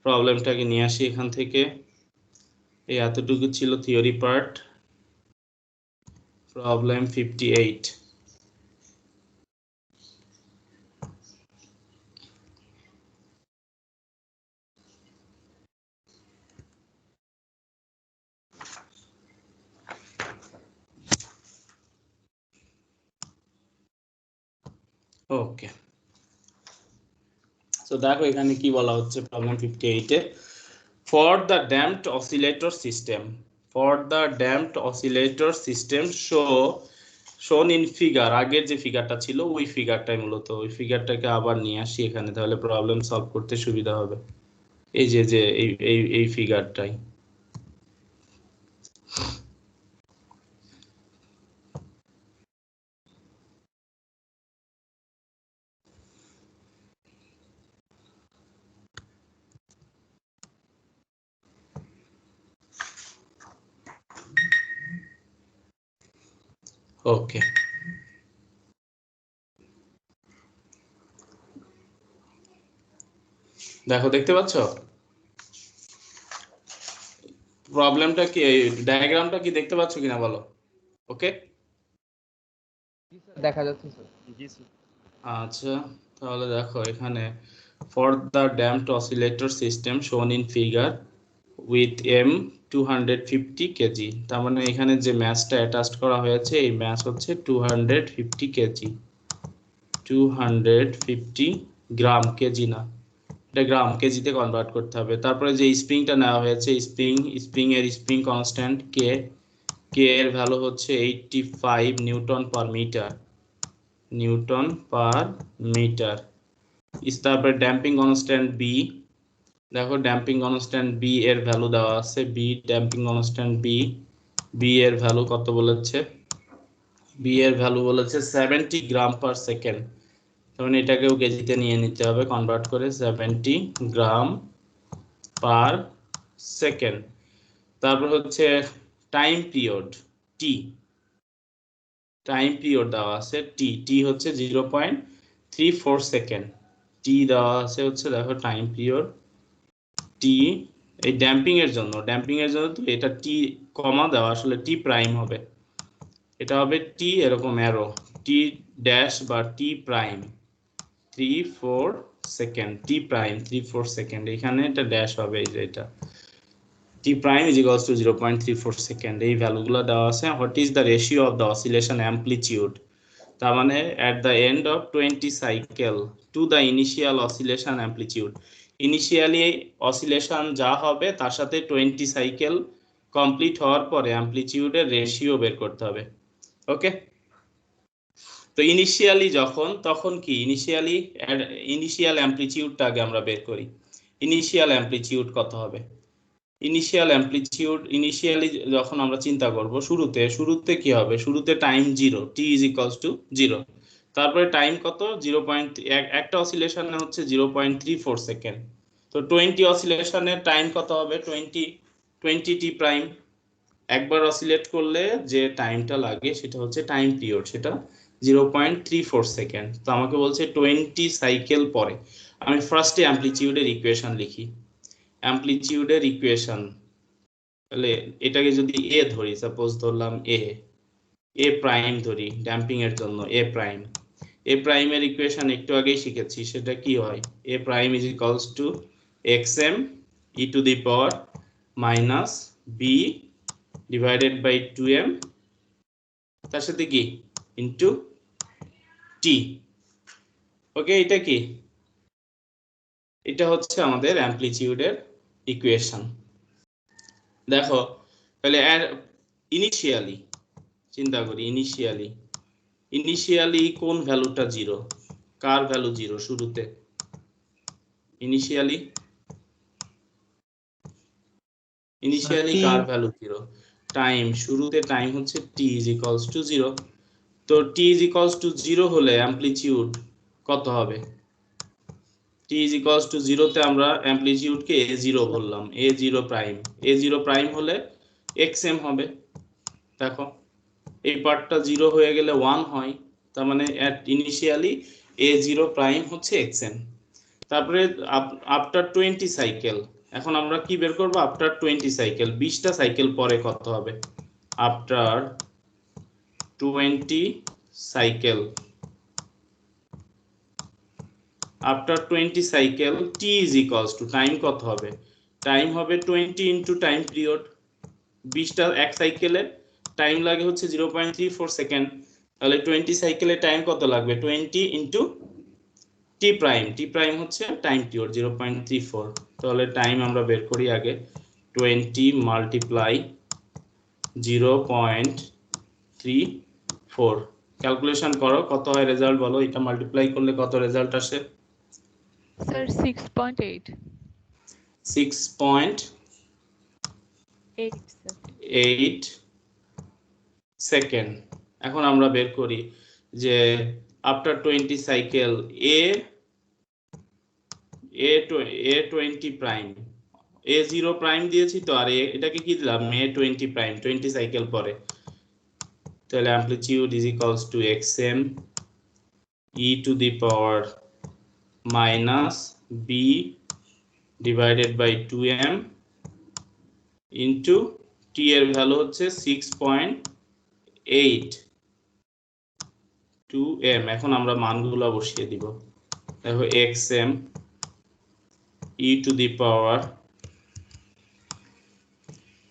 প্রবলেমটাকে নিয়ে আসি এখান থেকে। এই এতটুকু ছিল থিওরি পার্ট। প্রবলেম 58। ওকে, তো দেখো এখানে কি বলা হচ্ছে problem 58 A, for the damped oscillator system, for the damped oscillator system shown in figure, আগের যে ফিগারটা ছিল ওই ফিগারটাই মূলত, ওই ফিগারটাকে আবার নিয়ে আসি এখানে, তাহলে প্রবলেম সলভ করতে সুবিধা হবে। এই যে যে এই ফিগারটাই, ওকে দেখো, দেখতে পাচ্ছ প্রবলেমটা কি, ডায়াগ্রামটা কি দেখতে পাচ্ছ কিনা বলো? ওকে, দেখা যাচ্ছে স্যার। আচ্ছা তাহলে দেখো এখানে for the damped oscillator system shown in figure with m 250 kg, তার মানে এখানে যে ম্যাসটা অ্যাটাচড করা হয়েছে এই ম্যাস হচ্ছে 250 kg, 250 গ্রাম, কেজি না, এটা গ্রাম, কেজিতে কনভার্ট করতে হবে। তারপরে যে স্প্রিংটা নেওয়া হয়েছে, স্প্রিং এর স্প্রিং কনস্ট্যান্ট কে, কে এর ভ্যালু হচ্ছে 85 newton per metre, newton per metre. তারপরে ড্যাম্পিং কনস্ট্যান্ট বি, দেখো ড্যাম্পিং কনস্ট্যান্ট বি এর ভ্যালু দেওয়া আছে, B damping constant B, B এর ভ্যালু কত বলেছে? বি এর ভ্যালু বলেছে 70 গ্রাম পার সেকেন্ড, তখন এটাকেও কেজিতে নিয়ে নিতে হবে কনভার্ট করে, 70 গ্রাম পার সেকেন্ড। তারপর হচ্ছে টাইম পিরিয়ড টি, টাইম পিরিয়ড দেওয়া আছে টি, টি হচ্ছে 0.34 সেকেন্ড, টি দেওয়া আছে হচ্ছে, দেখো টাইম পিরিয়ড টি, এই ড্যাম্পিং এর জন্য, ড্যাম্পিং এর জন্য তো এটা টি কমা দেওয়া, আসলে টি প্রাইম হবে, এটা হবে টি এরকম অ্যারো, টি ড্যাশ বা টি প্রাইম, 0.34 সেকেন্ড, টি প্রাইম 34 সেকেন্ড, এখানে এটা ড্যাশ হবে, এই যে এটা t prime is equals to 0.34 second. এই ভ্যালুগুলো দেওয়া আছে। What is the ratio of the oscillation amplitude, তার মানে at the end of 20 cycle to the initial oscillation amplitude, initially oscillation যা হবে তার সাথে 20 সাইকেল কমপ্লিট হওয়ার পরে অ্যাম্পলিটিউডের রেশিও বের করতে হবে। ওকে, তো ইনিশিয়ালি যখন, তখন কি ইনিশিয়াল অ্যাম্পলিটিউডটা আগে আমরা বের করি। ইনিশিয়াল অ্যাম্পলিটিউড কত হবে? ইনিশিয়াল অ্যাম্পলিটিউড ইনিশিয়ালি যখন আমরা চিন্তা করব, শুরুতে কি হবে? শুরুতে time 0, t is equals to 0, তারপরে টাইম কত? 0. একটা অসিলেশনে হচ্ছে 0.34 সেকেন্ড, তো 20 অসিলেশনের টাইম কত হবে? 20 টি প্রাইম। একবার অসিলেট করলে যে টাইমটা লাগে সেটা হচ্ছে টাইম পিরিয়ড, সেটা 0.34 সেকেন্ড। তো আমাকে বলছে 20 সাইকেল পরে আমি ফার্স্টে অ্যাম্পলিটিউডের ইকুয়েশন লিখি। অ্যাম্পলিটিউডের ইকুয়েশন, তাহলে এটাকে যদি এ ধরি, সাপোজ ধরলাম এ প্রাইম ধরি ড্যাম্পিং এর জন্য, এ প্রাইমের ইকুয়েশন একটু আগেই শিখেছি, সেটা কি হয়? A prime is equals to xm e to the power minus b divided by 2m, তার সাথে কি ইনটু টি। ওকে, এটা কি? এটা হচ্ছে আমাদের অ্যাম্পলিটিউডের ইকুয়েশন। দেখো তাহলে ইনিশিয়ালি চিন্তা করি, ইনিশিয়ালি কোন ভ্যালুটা 0? কার ভ্যালু 0 শুরুতে? ইনিশিয়ালি কার ভ্যালু 0? টাইম, শুরুতে টাইম হচ্ছে t is equals to 0, তো t is equals to 0 হলে অ্যাম্পলিটিউড কত হবে? t is equals to 0 তে আমরা অ্যাম্পলিটিউডকে a0 বললাম, a0 প্রাইম হলে xm হবে। দেখো এই পার্টটা 0 হয়ে গেলে 1 হয়, তার মানে ইনিশিয়ালি a0 প্রাইম হচ্ছে xm। তারপরে আফটার 20 সাইকেল, এখন আমরা কি বের করব? আফটার 20 সাইকেল, 20টা সাইকেল পরে কত হবে? After 20 cycle, after 20 cycle t is equals to time কত হবে? টাইম হবে 20 ইনটু টাইম পিরিয়ড। 20টা এক সাইকেলে টাইম লাগে হচ্ছে 0.34 সেকেন্ড, তাহলে 20 সাইকেলে টাইম কত লাগবে? 20 ইনটু টি প্রাইম হচ্ছে টাইম পিরিয়ড 0.34, তাহলে টাইম আমরা বের করি আগে। 20 মাল্টিপ্লাই 0.34, ক্যালকুলেশন করো কত হয় রেজাল্ট বলো। এটা মাল্টিপ্লাই করলে কত রেজাল্ট আসে? Sir 6.8 6.8 second. এখন আমরা বের করি যে after 20 cycle a20 prime, a0 prime দিয়েছি তো, আর এটাকে কি দিলাম? a20 প্রাইম, 20 সাইকেল পরে, তাহলে amplitude is equals to xm e to the power minus b divided by 2m into t এর ভ্যালু হচ্ছে 6.82m। এখন আমরা মানগুলো বসিয়ে দিব। দেখো xm e to the power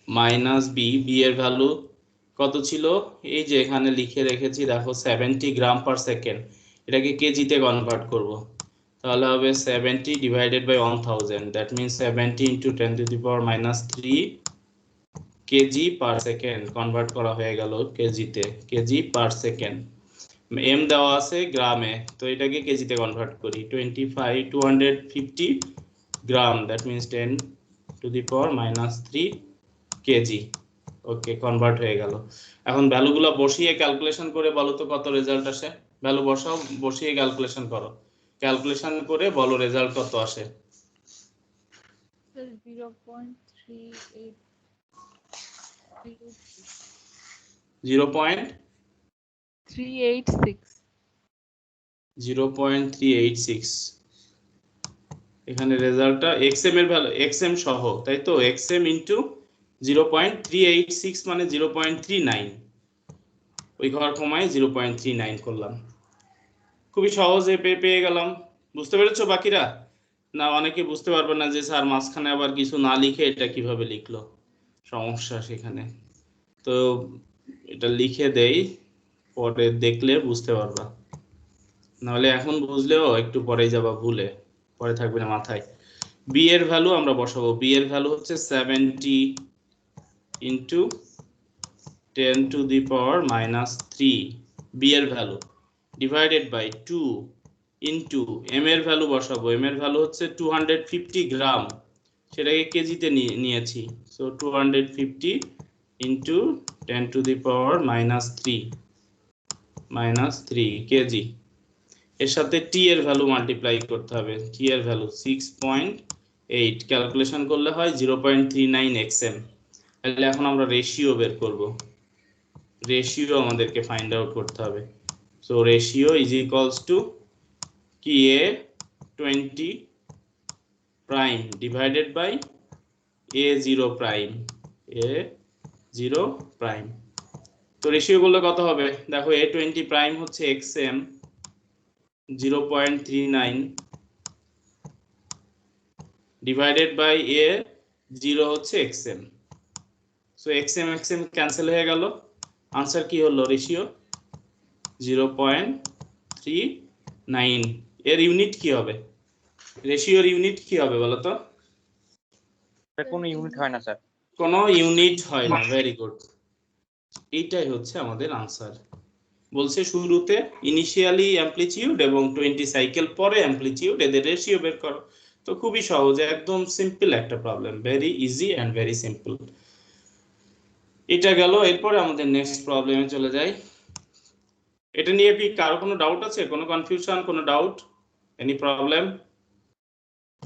minus b এর ভ্যালু কত ছিল? এই যে এখানে লিখে রেখেছি, দেখো 70 গ্রাম পার সেকেন্ড। এটাকে কেজিতে কনভার্ট করব, তাহলে হবে 70 divided by 1000, that means 70 into 10 to the power minus 3 KG per second. Convert করা হয়ে গেল কেজিতে, কেজি পার সেকেন্ড। এম দেওয়া আছে গ্রামে, তো এটাকে কেজিতে কনভার্ট করি। 250 gram, that means 10 to the power minus 3 KG. Okay, convert হয়ে গেল। এখন ভ্যালুগুলো বসিয়ে ক্যালকুলেশন করে বলো তো কত রেজাল্ট আসে। ভ্যালু বসাও, বসিয়ে ক্যালকুলেশন করো, ক্যালকুলেশন করে বলো রেজাল্ট কত আসে। স্যার 0.38 0.386, এখানে রেজাল্টটা xm এর ভ্যালু, xm সহ, তাই তো? xm ইনটু 0.386 মানে 0.39, ওই ঘর কমায় 0.39 করলাম। খুবই সহজে পেয়ে গেলাম। বুঝতে পেরেছো বাকিরা? না অনেকে বুঝতে পারবে না যে স্যার মাঝখানে আবার কিছু না লিখে এটা কিভাবে লিখলো, সমস্যা সেখানে। তো এটা লিখে দেই, পরে দেখলে বুঝতে পারবা, নাহলে এখন বুঝলেও একটু পরে যাবা ভুলে, পরে থাকবে না মাথায়। বি এর ভ্যালু আমরা বসাবো। বি এর ভ্যালু হচ্ছে 70 into 10 to the power minus 3, b এর value divided by 2 into m এর ভ্যালু বসাবো। এম এর ভ্যালু হচ্ছে 250 গ্রাম, সেটাকে কেজিতে নিয়েছি। So 250 into 10 to the power minus 3 KG. এর সাথে টি এর ভ্যালু মাল্টিপ্লাই করতে হবে। টি এর ভ্যালু 6.8, ক্যালকুলেশন করলে হয় 0.39 xm। তাহলে এখন আমরা রেশিও বের করব। রেশিও আমাদেরকে ফাইন্ড আউট করতে হবে। So ratio is equals to কি, A 20 prime divided by A 0 prime, A 0 prime. তো রেশিও করলে কত হবে দেখো, এ 20 প্রাইম হচ্ছে xm 0.39 ডিভাইডেড বাই এ 0 হচ্ছে xm। So xm xm cancel হয়ে গেল, আনসার কি হলো, রেশিও 0.39। এর ইউনিট কি হবে, রেশিওর ইউনিট কি হবে বলো তো? কোনো ইউনিট হয় না স্যার। কোনো ইউনিট হয় না, ভেরি গুড। এইটাই হচ্ছে আমাদের আনসার। বলছে শুরুতে ইনিশিয়ালি অ্যামপ্লিটিউড এবং 20 সাইকেল পরে অ্যামপ্লিটিউড, এদের রেশিও বের করো। তো খুবই সহজ, একদম সিম্পল একটা problem, very easy and very simple. এটা গেল, এরপরে আমাদের নেক্সট প্রবলেমে চলে যাই। এটা নিয়ে কি কারো কোনো ডাউট আছে, কোনো কনফিউশন, কোনো ডাউট, এনি প্রবলেম?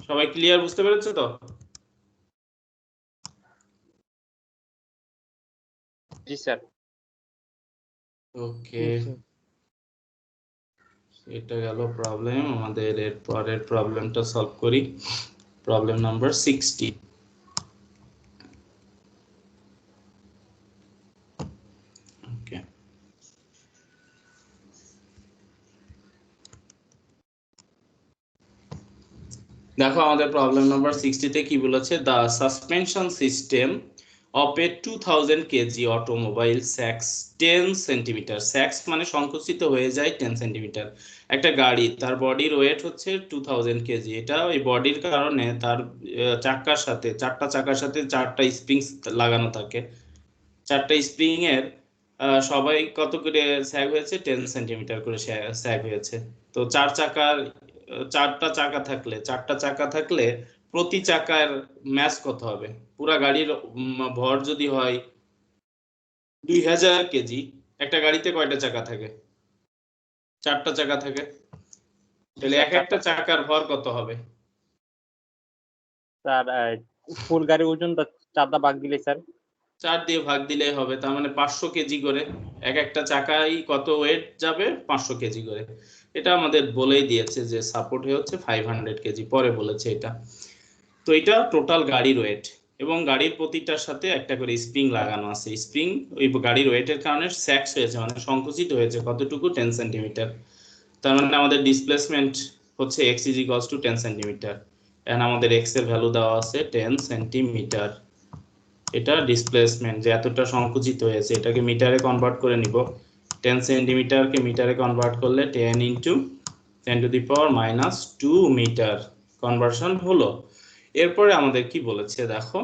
সবাই ক্লিয়ার, বুঝতে পেরেছো তো? জি স্যার। ওকে, Yes, sir. এটা গেল প্রবলেম। আমাদের এর পরের প্রবলেমটা সলভ করি, প্রবলেম নাম্বার 60। ওকে, দেখো আমাদের প্রবলেম নাম্বার 60 তে কি বলেছে, the suspension system of a 2000 KG automobile sags 10 centimetre, sags মানে সংকুচিত হয়ে যায় 10 সেন্টিমিটার। একটা গাড়ি, তার বডির ওয়েট হচ্ছে 2000 কেজি। এটা ওই বডির কারণে তার চাকার সাথে, চারটা চাকার সাথে 4টা স্প্রিং লাগানো থাকে। 4টা স্প্রিং এর সবাই কত করে স্যাগ হয়েছে, 10 সেন্টিমিটার করে স্যাগ হয়েছে। তো 4টা চাকা থাকলে প্রতি চাকার ম্যাস কত হবে? পুরা গাড়ির ভর যদি হয় 2000 কেজি, একটা গাড়িতে কয়টা চাকা থাকে? 4টা চাকা থাকে, তাহলে এক একটা চাকার ভর কত হবে? স্যার ফুল গাড়ির ওজনটা 4 ভাগ দিলে স্যার 4 দিয়ে ভাগ দিলেই হবে, তার মানে 500 কেজি করে। এক একটা চাকায় কত ওয়েট যাবে? 500 কেজি করে। এটা আমাদের বলেই দিয়েছে যে সাপোর্ট হচ্ছে 500 কেজি, পরে বলেছে এটা। তো এটা টোটাল গাড়ির ওয়েট, এবং গাড়ির প্রতিটার সাথে একটা করে স্প্রিং লাগানো আছে। স্প্রিং ওই গাড়ির ওয়েটের কারণে স্যাক্স হয়েছে, মানে সংকুচিত হয়েছে কতটুকু, 10 সেন্টিমিটার। তার মানে আমাদের ডিসপ্লেসমেন্ট হচ্ছে x is equals to 10 centimetre, and আমাদের x এর ভ্যালু দেওয়া আছে 10 সেন্টিমিটার। এটা ডিসপ্লেসমেন্ট, যে এতটা সংকুচিত হয়েছে, এটাকে মিটারে কনভার্ট করে নিব। 10 সেন্টিমিটারকে মিটারে কনভার্ট করলে 10 into 10 to the power minus 2 metre conversion হলো। এরপরে আমাদের কি বলেছে দেখো,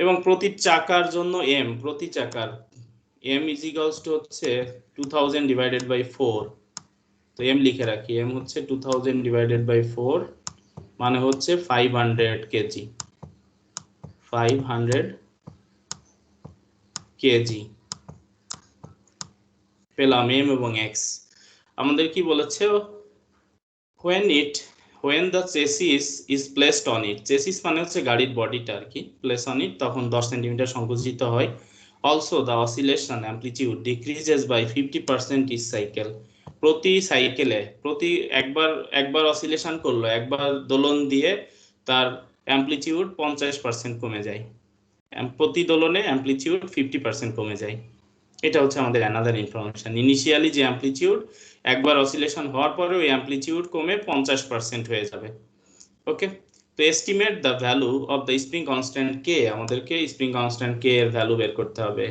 এবং প্রতি চাকার জন্য m, প্রতি চাকার m ইজ ইকুয়ালস টু হচ্ছে 2000 ডিভাইডেড বাই 4। তো m লিখে রাখি, m হচ্ছে 2000 ডিভাইডেড বাই 4, মানে হচ্ছে 500 কেজি, 500 কেজি পেলাম m এবং x। আমাদের কি বলেছে, when the chassis is placed on it, chassis মানে হচ্ছে গাড়ির বডিটা আর কি, place on it, তখন 10 সেন্টিমিটার সংকুচিত হয়। also the oscillation amplitude decreases by 50% each cycle, প্রতি সাইকেলে, প্রতি একবার অসিলেশন করলো, একবার দোলন দিয়ে তার অ্যামপ্লিটিউড 50% কমে যায়, প্রতি দোলনে অ্যামপ্লিটিউড 50% কমে যায়। এটা হচ্ছে আমাদের অ্যানাদার ইনফরমেশন। ইনিশিয়ালি যে অ্যামপ্লিটিউড, একবার অসিলেশন হওয়ার পরে ওই অ্যামপ্লিটিউড কমে 50% হয়ে যাবে। ওকে, তো estimate the value of the spring constant k, আমাদেরকে স্প্রিং কনস্ট্যান্ট কে এর ভ্যালু বের করতে হবে।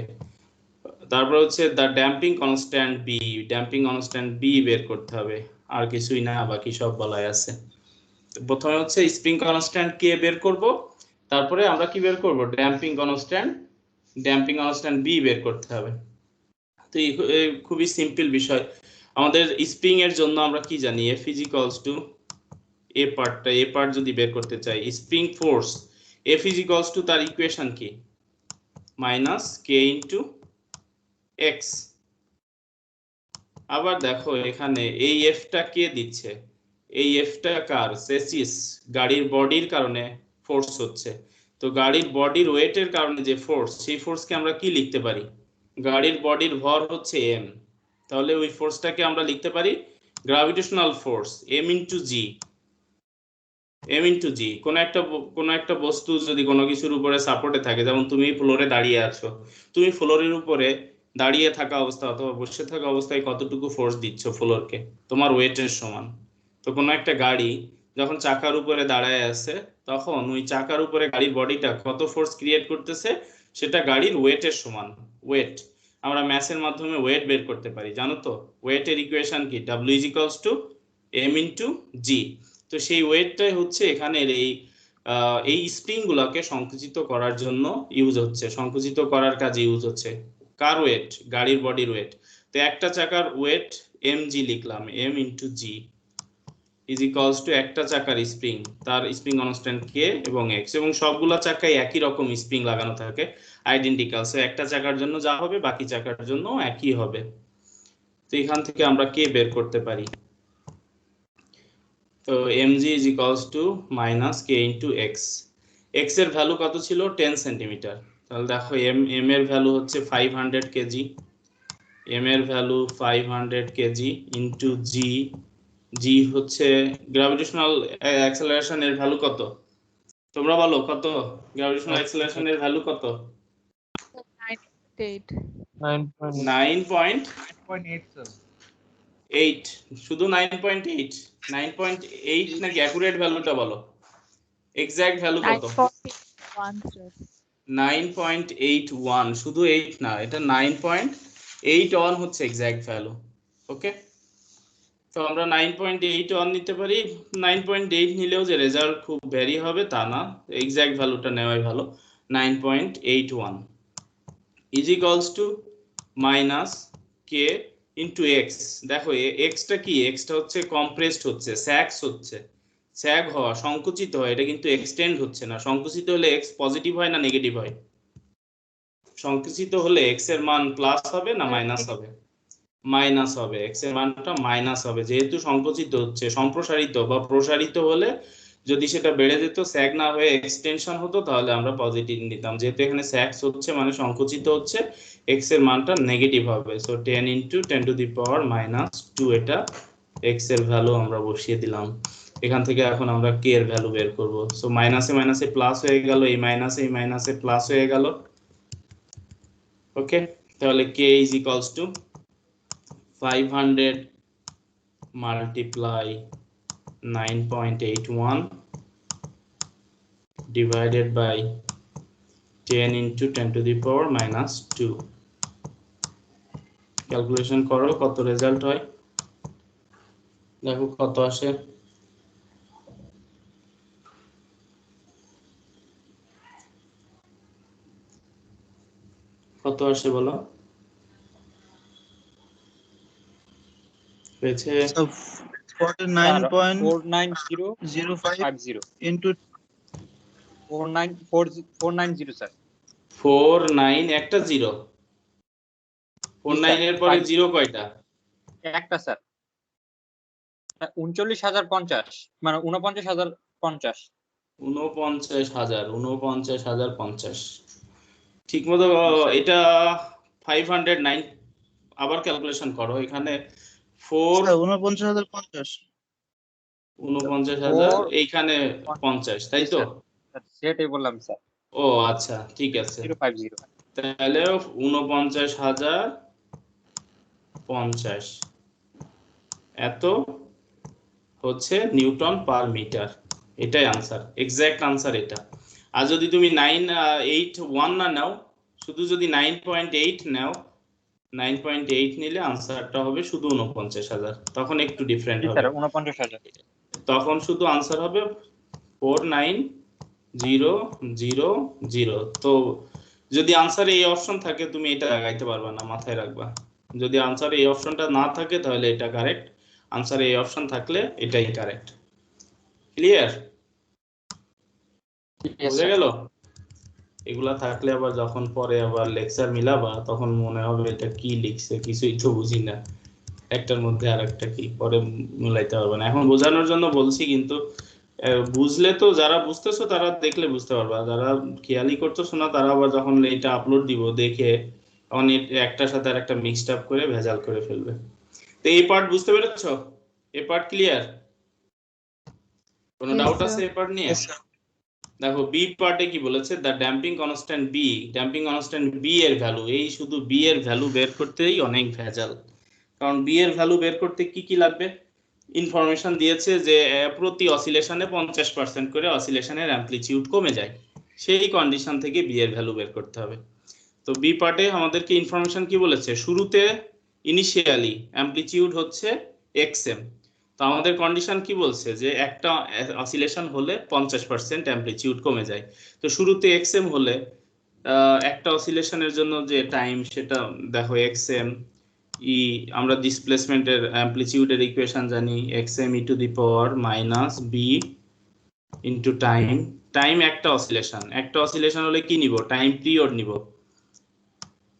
তারপর হচ্ছে the damping constant B, damping constant B বের করতে হবে। আর কিছুই না, বাকি সব বলাই আছে। প্রথমে হচ্ছে স্প্রিং কনস্ট্যান্ট কে বের করব, তারপরে আমরা কি বের করব, ড্যাম্পিং কনস্ট্যান্ট বি বের করতে হবে। তো এই খুবই সিম্পল বিষয়। আমাদের স্প্রিং এর জন্য আমরা কি জানি, F is equals two A part যদি বের করতে চাই, spring force F is equals two তার ইকুয়েশন কি, মাইনাস কে ইনটু এক্স। আবার দেখো এখানে এই এফটা কে দিচ্ছে, এই এফটা কার, চেসিস গাড়ির বডির কারণে ফোর্স হচ্ছে। তো গাড়ির বডির ওয়েটের কারণে যে ফোর্স, সেই ফোর্সকে আমরা কি লিখতে পারি, গাড়ির বডির ভর হচ্ছে এম, তাহলে ওই ফোর্সটাকে আমরা লিখতে পারি গ্র্যাভিটেশনাল ফোর্স এম ইনটু জি। কোনো একটা বস্তু যদি কোনো কিছুর উপরে সাপোর্টে থাকে, যেমন তুমি ফ্লোরে দাঁড়িয়ে আছো, তুমি ফ্লোরের উপরে দাঁড়িয়ে থাকা অবস্থা অথবা বসে থাকা অবস্থায় কতটুকু ফোর্স দিচ্ছ ফ্লোরকে, তোমার ওয়েটের সমান। তো কোনো একটা গাড়ি যখন চাকার উপরে দাঁড়ায় আছে, তখন ওই চাকার উপরে গাড়ির বডিটা কত ফোর্স ক্রিয়েট করতেছে, সেটা গাড়ির ওয়েটের সমান। ওয়েট আমরা ম্যাথের মাধ্যমে ওয়েট বের করতে পারি, জানো তো? ওয়েটের ইকুয়েশন কি, W is equals to m into g. তো সেই ওয়েটটাই হচ্ছে এখানের এই স্প্রিং গুলাকে সংকুচিত করার জন্য ইউজ হচ্ছে, সংকুচিত করার কাজে ইউজ হচ্ছে। কার ওয়েট, গাড়ির বডির ওয়েট। তো একটা চাকার ওয়েট mg লিখলাম, m into G is equals two একটা চাকার স্প্রিং, তার স্প্রিং কনস্ট্যান্ট কে এবং এক্স, এবং সবগুলা চাকায় একই রকম স্প্রিং লাগানো থাকে, আইডেন্টিক্যাল। সো একটা চাকার জন্য যা হবে বাকি চাকার জন্য একই হবে। তো এখান থেকে আমরা কে বের করতে পারি, তো mg is equals to minus k into x। x এর ভ্যালু কত ছিল, 10 সেন্টিমিটার। তাহলে দেখো m এর ভ্যালু হচ্ছে 500 কেজি, m এর value 500 KG into g, g হচ্ছে গ্র্যাভিটেশনাল অ্যাক্সেলারেশন এর ভ্যালু কত, তোমরা বলো কত, গ্র্যাভিটেশনাল অ্যাক্সেলারেশন এর ভ্যালু কত? 9.8. 9.8, 9.8 স্যার। শুধু 9.8, 9.8 নাকি অ্যাকুরেট ভ্যালুটা বলো, এক্সাক্ট ভ্যালু কত? 9.1 sir. 9.81, শুধু 8 না, এটা 9.81 হচ্ছে এক্সাক্ট ভ্যালু। ওকে, তো আমরা 9.81 নিতে পারি। 9.8 নিলেও যে রেজাল্ট খুব ভ্যারি হবে তা না, এক্সাক্ট ভ্যালুটা নেওয়াই ভালো। 9.81 is equals to minus K into x. দেখো এক্সটা কি, এক্সটা হচ্ছে কম্প্রেসড হচ্ছে, স্যাক্স হচ্ছে, স্যাগ হওয়া, সংকুচিত হয়, এটা কিন্তু এক্সটেন্ড হচ্ছে না। সংকুচিত হলে এক্স পজিটিভ হয় না নেগেটিভ হয়? সংকুচিত হলে এক্স এর মান প্লাস হবে না মাইনাস হবে? মাইনাস হবে, এক্স এর মানটা মাইনাস হবে, যেহেতু সংকুচিত হচ্ছে। সম্প্রসারিত বা প্রসারিত হলে যদি সেটা বেড়ে যেত, স্যাগ না হয়ে এক্সটেনশন হতো, তাহলে আমরা পজিটিভ নিতাম। যেহেতু এখানে স্যাক্স হচ্ছে মানে সংকুচিত হচ্ছে, এক্স এর মানটা নেগেটিভ হবে। So 10 into 10 to the power minus 2, এটা এক্স এর ভ্যালু আমরা বসিয়ে দিলাম। এখান থেকে এখন আমরা কে এর ভ্যালু বের করব। সো মাইনাসে মাইনাসে প্লাস হয়ে গেল, এই মাইনাসে প্লাস হয়ে গেল। ওকে, তাহলে K is equals two 500 multiply 9.81 divided by 10 into 10 to the power minus 2। Calculation করো কত রেজাল্ট হয়, দেখো কত আসে। কত আসে বলো, হয়েছে 49.05 into 490 স্যার। 49, একটা জিরো, 49 এর পরে জিরো কয়টা? একটা স্যার, 39,050, মানে 49,050। 49,050 ঠিক মতো। এটা 509, আবার ক্যালকুলেশন করো। এখানে 49,050। 49,000, এইখানে 50, তাই তো? সেটাই বললাম স্যার। ও আচ্ছা, ঠিক আছে। 050 তাহলে 49,050 এত হচ্ছে নিউটন পার মিটার। এটাই আনসার, এক্সাক্ট আনসার এটা। আর যদি তুমি 981 না নাও, শুধু যদি 9.8 নাও, 9.8 নিলে আনসারটা হবে শুধু 49,000, তখন একটু ডিফারেন্ট জি হবে, স্যার 49,000। তখন শুধু আনসার হবে 49,000। তো যদি আনসারে এই অপশন থাকে তুমি এটা লাগাইতে পারবে না, মাথায় রাখবা। যদি আনসারে এই অপশনটা না থাকে তাহলে এটা কারেক্ট, আনসারে এই অপশন থাকলে এটাই কারেক্ট। ক্লিয়ার? বুঝে গেল? এগুলা থাকলে আবার যখন পরে আবার লেকচার মিলাবা তখন মনে হবে এটা কি লিখছে, কিছুই তো বুঝি না, একটার মধ্যে আর একটা কি, পরে মিলাইতে পারবে না। এখন বোঝানোর জন্য বলছি, কিন্তু বুঝলে তো, যারা বুঝতেছো তারা দেখলে বুঝতে পারবা, যারা খেয়ালই করতেছো না তারা আবার যখন এটা আপলোড দিব দেখে তখন একটার সাথে আর একটা মিক্সড আপ করে ভেজাল করে ফেলবে। তো এই পার্ট বুঝতে পেরেছো? এই পার্ট ক্লিয়ার? কোনো Yes, ডাউট sir. আছে এই পার্ট নিয়ে? দেখো বি পার্টে কি বলেছে, the damping constant B, damping constant B এর ভ্যালু, এই শুধু বি এর ভ্যালু বের করতেই অনেক ভেজাল। কারণ বি এর ভ্যালু বের করতে কি কি লাগবে, ইনফরমেশন দিয়েছে যে প্রতি অসিলেশনে 50% করে অসিলেশনের অ্যামপ্লিটিউড কমে যায়, সেই কন্ডিশন থেকে বি এর ভ্যালু বের করতে হবে। তো বি পার্টে আমাদেরকে ইনফরমেশন কি বলেছে, শুরুতে ইনিশিয়ালি অ্যামপ্লিটিউড হচ্ছে xm। তো আমাদের কন্ডিশন কি বলছে যে একটা অসিলেশন হলে 50% অ্যামপ্লিটিউড কমে যায়। তো শুরুতে xm হলে একটা অসিলেশনের জন্য যে টাইম সেটা দেখো xm ই, আমরা ডিসপ্লেসমেন্টের অ্যামপ্লিটিউডের ইকুয়েশন জানি, xm e to the power minus b into time. Time একটা অসিলেশন হলে কি নিব, টাইম পিরিয়ড নিব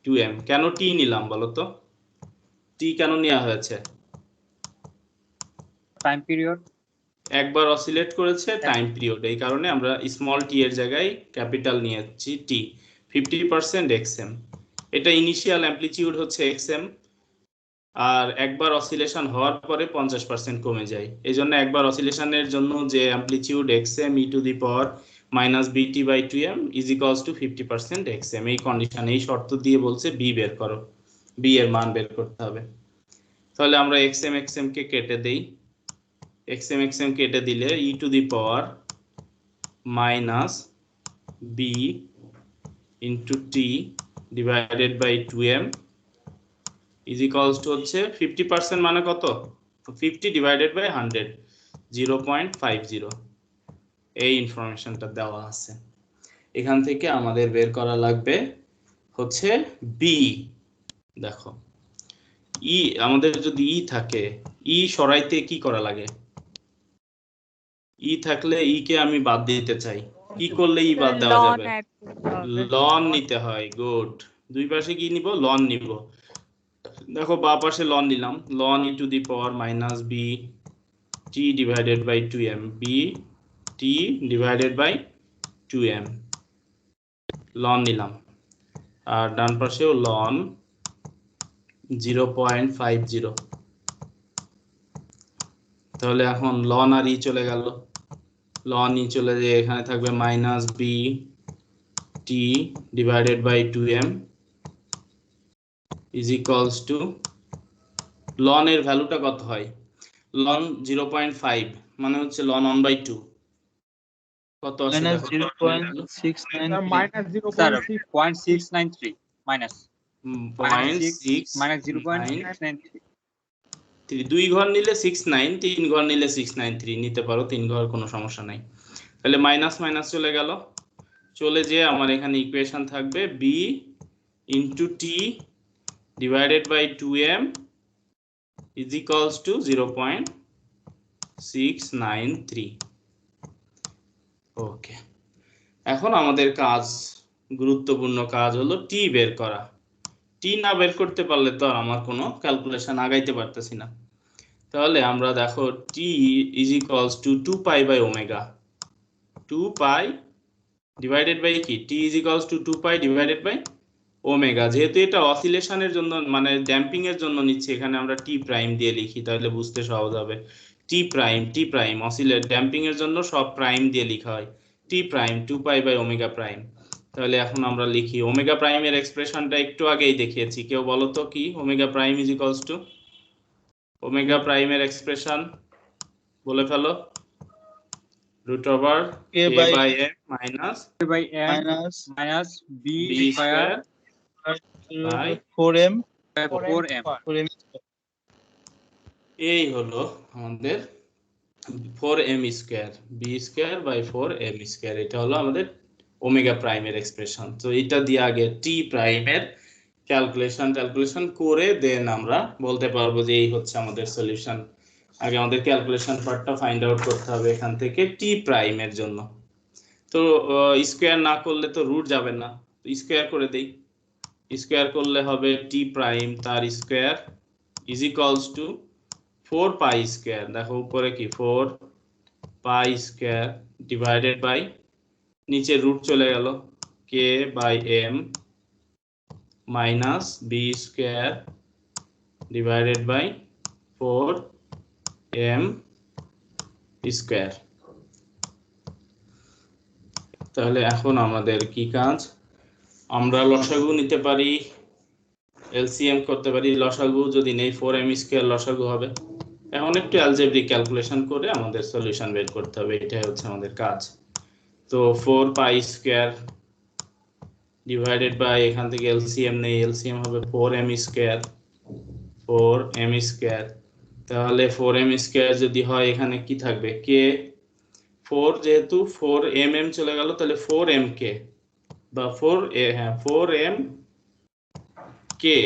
2m। কেন t নিলাম বলো তো, t কেন নেওয়া হয়েছে? টাইম পিরিয়ড একবার অসিলেট করেছে, টাইম পিরিয়ড, এই কারণে আমরা স্মল t এর জায়গায় ক্যাপিটাল নিয়েছি t। 50% xm, এটা ইনিশিয়াল অ্যামপ্লিটিউড হচ্ছে xm, আর একবার অসিলেশন হওয়ার পরে 50% কমে যায়। এই জন্য একবার অসিলেশনের জন্য যে amplitude xm e to the power minus bt by 2m is equals to 50% xm, এই কন্ডিশন, এই শর্ত দিয়ে বলছে b বের করো, b এর মান বের করতে হবে। তাহলে আমরা xm কে কেটে দেই, xm কেটে দিলে e to the power minus b into t divided by 2m is equals to হচ্ছে 50% মানে কত, 50 ডিভাইডেড বাই 100, 0.50। এই ইনফরমেশনটা দেওয়া আছে। এখান থেকে আমাদের বের করা লাগবে হচ্ছে বি। দেখো ই, আমাদের যদি ই থাকে, ই সরাইতে কি করা লাগে, ই থাকলে ই কে আমি বাদ দিতে চাই, কি করলে ই বাদ দেওয়া Ln যাবে, add করতে হবে। লন নিতে হয়। গুড, দুই পাশে কি নিব, লন নিব। দেখো বা পাশে লন নিলাম, লন E to the power minus B t divided by 2m, b t divided by 2m, লন নিলাম। আর ডান পাশেও লন 0.50। তাহলে এখন লন আর ই চলে গেল, লন ই চলে যে এখানে থাকবে minus B T divided by 2m is equals to, লন এর ভ্যালুটা কত হয়, লন 0.5 মানে হচ্ছে লন 1/2, কত আসে মাইনাস দেখো, 0.693 মাইনাস স্যার 0.6 0.693 মাইনাস .693, 0.693। 2 ঘর নিলে 69, 3 ঘর নিলে 693 নিতে পারো, 3 ঘর কোনো সমস্যা নাই। তাহলে মাইনাস মাইনাস চলে গেল, চলে যে আমার এখানে ইকুয়েশন থাকবে b into t divided by 2m is equals to 0.693। Okay, এখন আমাদের কাজ, গুরুত্বপূর্ণ কাজ হলো t বের করা। t না বের করতে পারলে তো আমার কোনো ক্যালকুলেশন আগাইতে পারতেছি না। তাহলে আমরা দেখো t is equals to 2 pi by omega, 2 pi divided by কি, t is equals to 2 pi divided by omega. যেহেতু এটা অসিলেশনের জন্য মানে ড্যাম্পিং এর জন্য নিচ্ছে, এখানে আমরা টি প্রাইম দিয়ে লিখি তাহলে বুঝতে সহজ হবে। টি প্রাইম অসিলেট ড্যাম্পিং এর জন্য সব প্রাইম দিয়ে লেখা হয়, t prime 2 pi by omega prime. তাহলে এখন আমরা লিখি ওমেগা প্রাইমের এক্সপ্রেশনটা একটু আগেই দেখিয়েছি, কেউ বলো তো কি omega prime is equals to, omega প্রাইমের এক্সপ্রেশন বলে ফেলো, root over A a by by m minus by m minus minus b b square square by 4m 4m 4m এই হলো আমাদের 4m স্কয়ার b স্কয়ার বাই 4m স্কয়ার, এটা হলো আমাদের ওমেগা প্রাইমের এক্সপ্রেশন। তো এটা দিয়ে আগে টি প্রাইমের ক্যালকুলেশন করে দেন আমরা বলতে পারবো যে এই হচ্ছে আমাদের সলিউশন। আগে আমাদের ক্যালকুলেশন পার্টটা ফাইন্ড আউট করতে হবে এখান থেকে টি প্রাইমের জন্য। তো স্কয়ার না করলে তো রুট যাবে না, তো স্কয়ার করে দেই, স্কয়ার করলে হবে টি প্রাইম তার square is equals to 4 pi square, দেখো উপরে কি 4 পাই স্কয়ার ডিভাইডেড বাই নিচে রুট চলে গেল k by m minus b square divided by 4m square. তাহলে এখন আমাদের কি কাজ, আমরা লসাগু নিতে পারি, এলসিএম করতে পারি, লসাগু যদি নেই 4m স্কয়ার লসাগু হবে। এখন একটু অ্যালজেব্রিক ক্যালকুলেশন করে আমাদের সলিউশন বের করতে হবে, এটাই হচ্ছে আমাদের কাজ। তো 4 পাই স্কয়ার ডিভাইডেড বাই এখান থেকে এলসিএম নেই, এলসিএম হবে 4m স্কয়ার 4m স্কয়ার। তাহলে 4m স্কয়ার যদি হয় এখানে কি থাকবে কে 4, যেহেতু 4mm চলে গেল তাহলে 4m কে বা 4m কে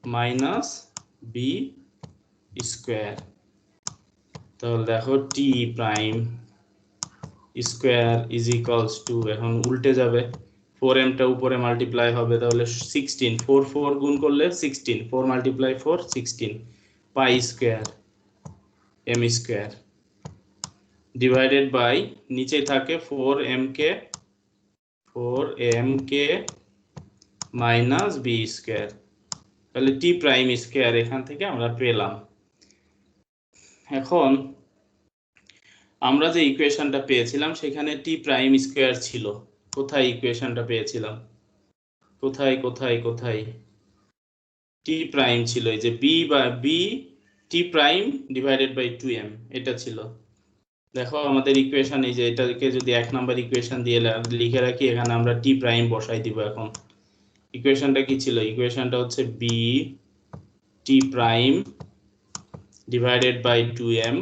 মাইনাস বি স্কয়ার। তাহলে দেখো t prime square is equals to, এখন উল্টে যাবে 4m টা উপরে মাল্টিপ্লাই হবে, তাহলে 16, 4 4 গুণ করলে 16, 4 multiply 4 16 pi square m square divided by নিচে থাকে 4m কে মাইনাস বি স্কয়ার। তাহলে টি প্রাইম স্কয়ার এখান থেকে আমরা পেলাম। এখন আমরা যে ইকুয়েশনটা পেয়েছিলাম সেখানে টি প্রাইম স্কয়ার ছিল, কোথায় ইকুয়েশনটা পেয়েছিলাম, কোথায় টি প্রাইম ছিল, এই যে বি বা B T prime divided by 2m, এটা ছিল। দেখো আমাদের ইকুয়েশন এই যে এটাকে যদি 1 নাম্বার ইকুয়েশন দিয়ে লিখে রাখি, এখানে আমরা টি প্রাইম বসাই দিব। এখন ইকুয়েশনটা কি ছিল, ইকুয়েশনটা হচ্ছে B T prime divided by 2m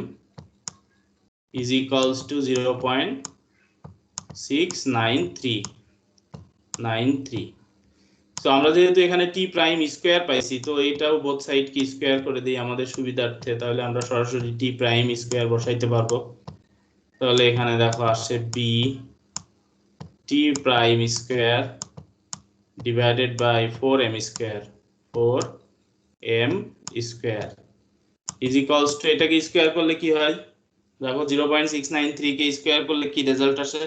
is equals to 0.693। তো আমরা যেহেতু এখানে টি প্রাইম স্কয়ার পাইছি, তো এটাও বোথ সাইড কি স্কয়ার করে দেই আমাদের সুবিধার্থে, তাহলে আমরা সরাসরি টি প্রাইম স্কয়ার বসাইতে পারবো। তাহলে এখানে দেখো আসছে B T prime square divided by 4m square 4m square is equals to, এটাকে স্কয়ার করলে কি হয় দেখো 0.693 কে স্কয়ার করলে কি রেজাল্ট আসে,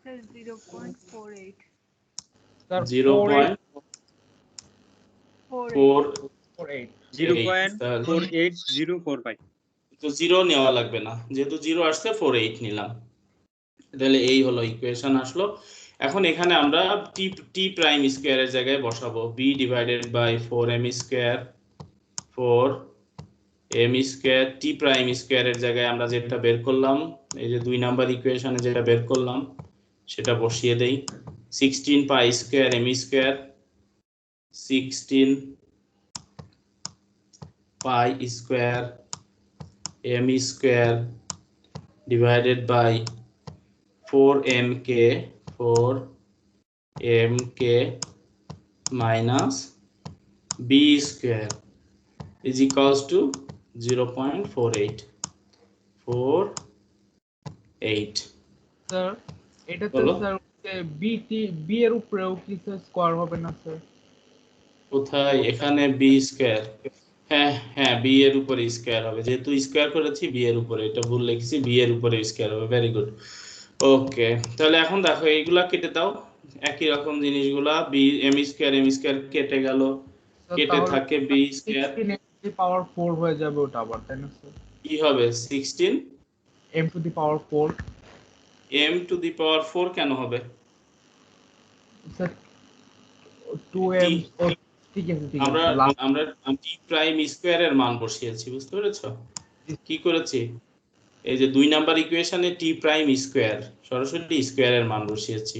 Sir, 0.48. 0.48 0.4804 পাই। তো 0 নেওয়া লাগবে না, যেহেতু 0 আসছে 48 নিলাম। তাহলে এই হলো ইকুয়েশন আসলো। এখন এখানে আমরা টি প্রাইম স্কয়ারের জায়গায় বসাবো b divided by 4m square 4m square t prime স্কয়ারের জায়গায় আমরা যেটা বের করলাম, এই যে 2 নাম্বার ইকুয়েশনে যেটা বের করলাম সেটা বসিয়ে দেই, 16 pi square m square 16 pi square m square divided by 4m কে minus b square is equals to 0.48 sir এটাতে বলো। স্যার বি এর উপরেও কি স্কয়ার হবে না স্যার? কোথায় এখানে b স্কয়ার, হ্যাঁ b এর উপরে স্কয়ার হবে, যেহেতু স্কয়ার করেছি b এর উপরে, এটা ভুল লিখেছি, b এর উপরে স্কয়ার হবে। ভেরি গুড, ওকে। তাহলে এখন দেখো এইগুলা কেটে দাও, একই রকম জিনিসগুলা b m স্কয়ার কেটে গেল, কেটে থাকে b স্কয়ার, 16 পাওয়ার 4 হয়ে যাবে ওটা আবার, তাই না স্যার? কি হবে 16 m to the power 4 m to the power 4 কেন হবে? স্যার 2m ও ঠিক আছে আমরা লাস্ট আমরা t প্রাইম স্কয়ারের মান বসিয়েছি, বুঝতে পেরেছো? কি করেছি, এই যে 2 নাম্বার ইকুয়েশনে t প্রাইম স্কয়ার সরাসরি স্কয়ারের মান বসিয়েছি।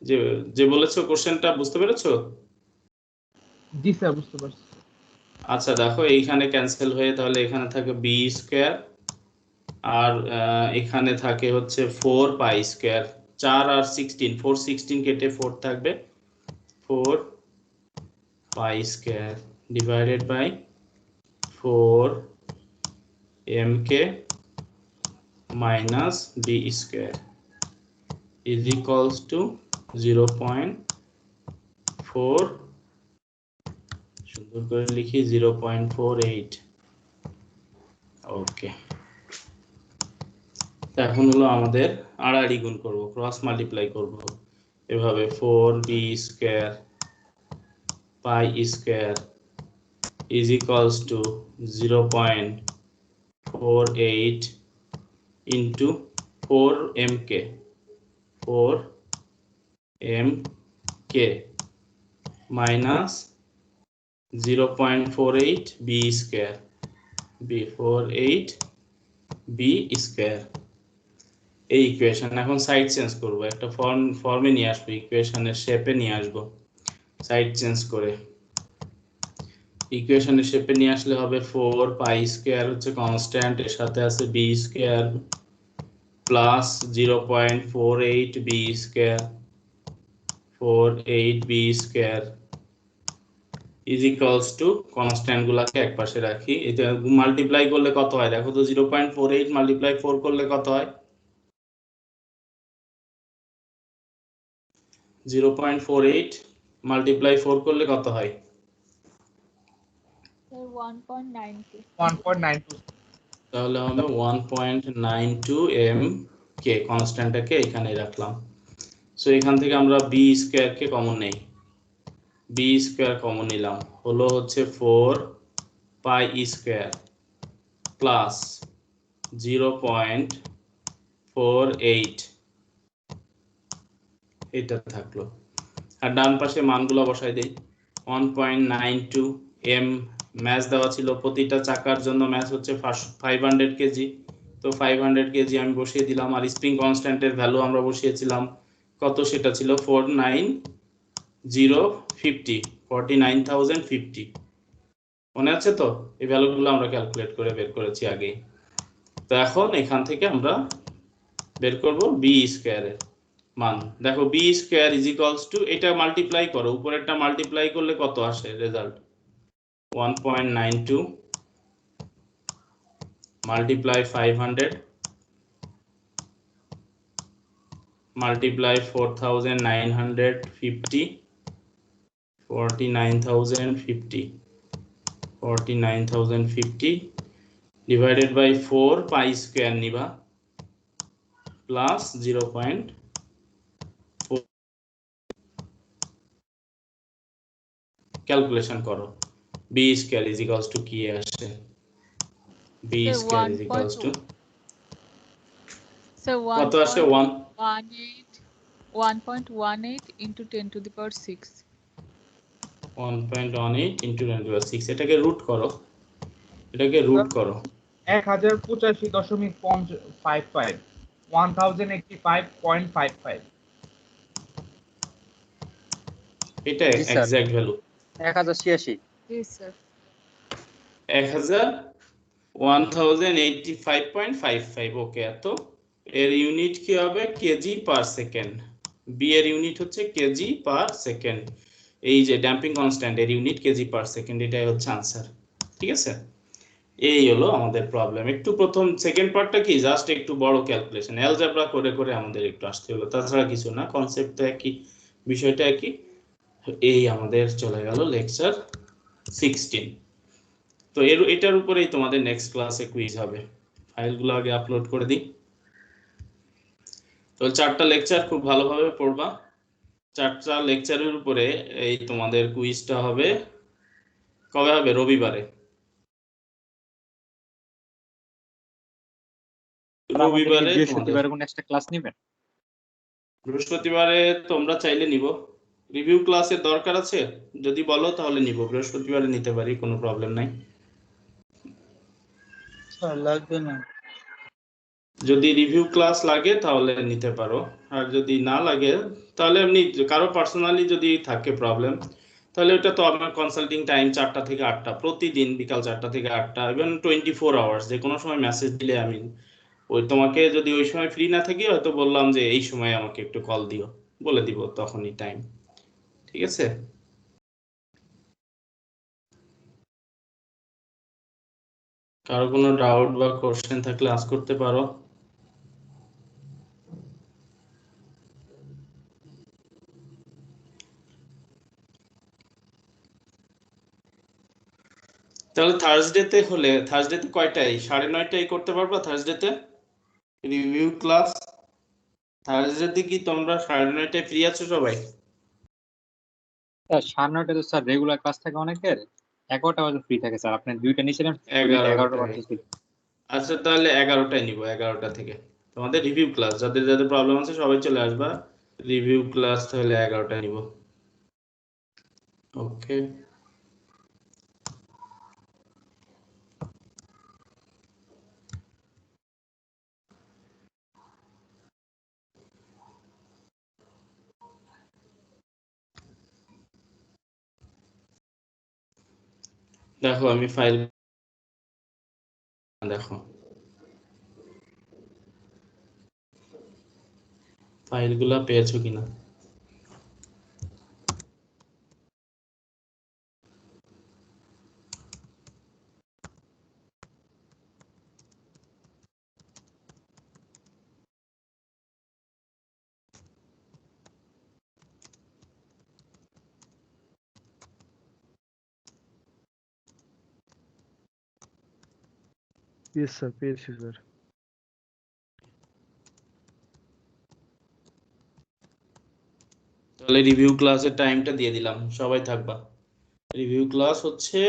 যে যে বলেছো কোশ্চেনটা বুঝতে পেরেছো? জি স্যার বুঝতে পারছি। আচ্ছা দেখো এইখানে ক্যান্সেল হয়ে তাহলে এখানে থাকে b স্কয়ার আর এখানে থাকে হচ্ছে 4 পাই স্কয়ার। 4 আর 16, 4 16 কেটে 4 থাকবে, 4 pi square divided by 4 mk minus b square is equals to 0.4, সুন্দর করে লিখি 0.48। ওকে, এখন হলো আমাদের আড়াআড়ি গুণ করব, ক্রস মাল্টিপ্লাই করব এভাবে 4b square pi square is equals to 0.48 into 4mk 4mk minus 0.48 b square b 48 b square। এই ইকুয়েশন এখন সাইড চেঞ্জ করব, একটা ফর্মে নিয়ে আসবো, ইকুয়েশনের শেপে নিয়ে আসবো সাইড চেঞ্জ করে। ইকুয়েশনের শেপে নিয়ে আসলে হবে 4 পাই স্কয়ার হচ্ছে কনস্ট্যান্ট, এর সাথে আছে b square plus 0.48 b square 48 b square is equals two, constant গুলাকে একপাশে রাখি, এটা মাল্টিপ্লাই করলে কত হয় দেখো তো, 0.48 মাল্টিপ্লাই 4 করলে কত হয়, 0.48 মাল্টিপ্লাই 4 করলে কত হয়, 1.92 1.92 তাহলে হবে 1.92 m কে, কনস্ট্যান্টটাকে এখানে রাখলাম। সো এখান থেকে আমরা b স্কয়ার কে কমন নেই, b স্কয়ার কমন নিলাম, হলো হচ্ছে 4 পাই স্কয়ার প্লাস 0.48 এটা থাকলো। আর ডান পাশে মানগুলো বসাই দেই, 1.92 m ম্যাচ দেওয়া ছিল, প্রতিটা চাকার জন্য ম্যাচ হচ্ছে 500 কেজি, তো 500 কেজি আমি বসিয়ে দিলাম। আর স্প্রিং কনস্ট্যান্টের ভ্যালু আমরা বসিয়েছিলাম কত, সেটা ছিল 49,050 মনে আছে তো? এই ভ্যালুগুলো আমরা ক্যালকুলেট করে বের করেছি আগে। তো এখন এখান থেকে আমরা বের করব বি স্কয়ারের মান। দেখো B square is equals to, এটা মাল্টিপ্লাই করো, উপরেরটা মাল্টিপ্লাই করলে কত আসে result, 1.92 multiply 500 multiply 4950 49,050 divided by 4 pi square নিবা প্লাস 0.4, ক্যালকুলেশন করো B square is equals to কি আসে, B Sir, square is equals to Sir, কত আসে, 1.18 into 10 to the power 6. 1.18 into 10 to the power 6, এটাকে রুট করো, এটাকে রুট করো, 1085.55 1085.55 এটা জি sir, exact value 1086। Yes, sir. 1085.55 okay. এত এর ইউনিট কি হবে, কেজি পার সেকেন্ড, বি এর ইউনিট হচ্ছে কেজি পার সেকেন্ড, এই যে ড্যাম্পিং কনস্ট্যান্ট এর ইউনিট কেজি পার সেকেন্ড, এটাই হচ্ছে আনসার। ঠিক আছে, এই হলো আমাদের প্রবলেম। একটু প্রথম সেকেন্ড পার্টটা কি জাস্ট একটু বড় ক্যালকুলেশন, অ্যালজেব্রা করে করে আমাদের একটু আসতে হলো, তাছাড়া কিছু না, কনসেপ্ট তো একই, বিষয়টা একই। এই আমাদের চলে গেল লেকচার 16। তো এটার উপরেই তোমাদের নেক্সট ক্লাসে কুইজ হবে, ফাইলগুলো আগে আপলোড করে দিই। তো 4টা লেকচার খুব ভালোভাবে পড়বা, 4টা লেকচারের উপরে এই তোমাদের কুইজটা হবে, কবে হবে, রবিবারে। রবিবারে তোমাদের বৃহস্পতিবারে কোনো একটা ক্লাস নেবেন? বৃহস্পতিবারে তোমরা চাইলে নিব। রিভিউ ক্লাসের দরকার আছে যদি বলো তাহলে নিব, বৃহস্পতিবারে নিতে পারি, কোনো প্রবলেম নাই। স্যার লাগবে না। যদি রিভিউ ক্লাস লাগে তাহলে নিতে পারো, আর যদি না লাগে তাহলে এমনি কারো পার্সোনালি যদি থাকে প্রবলেম তাহলে ওটা তো আমার কনসাল্টিং টাইম 4টা থেকে 8টা, প্রতিদিন বিকাল 4টা থেকে 8টা, ইভেন 24 আওয়ার্স, যে কোনো সময় মেসেজ দিলে আমি ওই তোমাকে যদি ওই সময় ফ্রি না থাকি হয়তো বললাম যে এই সময় আমাকে একটু কল দিও, বলে দিব তখনই টাইম। ঠিক আছে? কারো কোনো ডাউট বা কোশ্চেন থাকলে আস্ক করতে পারো। তাহলে থার্সডেতে হলে, থার্সডেতে কয়টায়, 9:30টায় করতে পারবা থার্সডেতে রিভিউ ক্লাস? থার্সডেতে কি তোমরা 9:30টায় ফ্রি আছো সবাই? স্যার 9:30 তো স্যার রেগুলার ক্লাস থাকে অনেকের, 11টা বাজে ফ্রি থাকে স্যার। আপনি দুইটা নিয়েছিলেন, 11টা 11টায়। বাজে free। আচ্ছা তাহলে 11টায় নিব, 11টা থেকে তোমাদের রিভিউ ক্লাস, যাদের যাদের প্রবলেম আছে সবাই চলে আসবা। রিভিউ ক্লাস তাহলে 11টায় নিব। ওকে, দেখো আমি ফাইল দেখো, ফাইলগুলো পেয়েছো কিনা। ইয়েস স্যার, পেয়েছি স্যার। তাহলে রিভিউ ক্লাসের টাইমটা দিয়ে দিলাম, সবাই থাকবা। রিভিউ ক্লাস হচ্ছে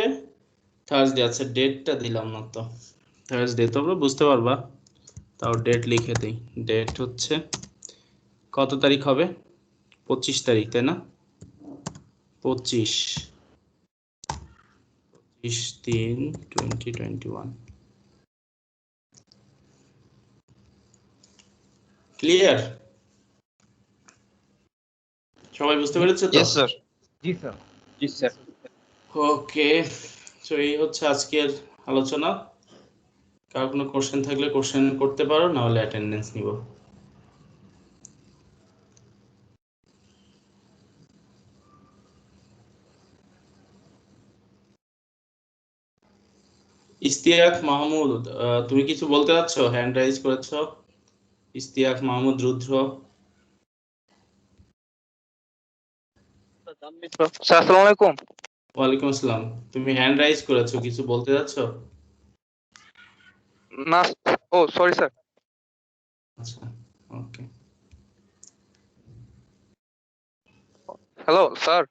থার্সডে। আচ্ছা ডেটটা দিলাম না তো, থার্সডে তোমরা বুঝতে পারবা, তাও ডেট লিখে দিই। ডেট হচ্ছে কত তারিখ হবে? 25 তারিখ, তাই না? 25/3/2021। ক্লিয়ার? সবাই বুঝতে পেরেছো তো? Yes sir. জি স্যার। জি স্যার। ওকে, তো এই হচ্ছে আজকের আলোচনা। কার কোনো কোশ্চেন থাকলে কোশ্চেন করতে পারো, না হলে অ্যাটেন্ডেন্স নিব। ইস্তিয়াক মাহমুদ, তুমি কিছু বলতে চাচ্ছ? হ্যান্ড রাইজ করেছো। ইস্তিয়াক মাহমুদ রুদ্র। স্যার আসসালামু আলাইকুম। ওয়ালাইকুম আসসালাম। তুমি হ্যান্ড রাইজ করেছো, কিছু বলতে চাচ্ছ? না, ও সরি স্যার। আচ্ছা, ওকে। Hello sir.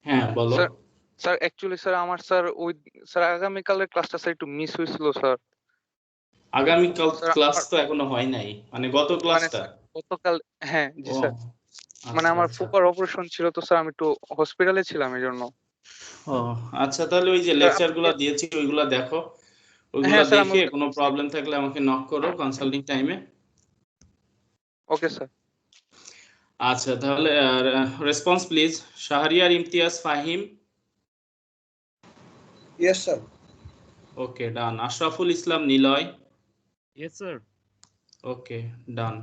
হ্যাঁ বলো। স্যার স্যার অ্যাকচুয়ালি স্যার আমার স্যার ওই স্যার আগামীকালের ক্লাসটা স্যার একটু মিস হয়েছিল স্যার। আগামীকাল স্যার ক্লাস আমার তো এখনো হয় নাই, মানে গত মানে ক্লাসটা? স্যার গতকাল, হ্যাঁ জি ও স্যার, মানে আচ্ছা আমার আচ্ছা। ফুপার অপারেশন ছিল তো স্যার, আমি একটু হসপিটালে ছিলাম এই জন্য। ও আচ্ছা, তাহলে ওই যে স্যার লেকচার গুলা দিয়েছি ওইগুলা দেখো, ওইগুলা হ্যাঁ স্যার আমি দেখে ওটা কোনো দেখছি। প্রবলেম থাকলে আমাকে নক করো কনসাল্টিং টাইমে। Okay sir. আচ্ছা তাহলে response please. Shahriar Imtiaz Fahim. Yes, sir. Okay done. Ashraful Islam Niloy. Yes sir. Okay done.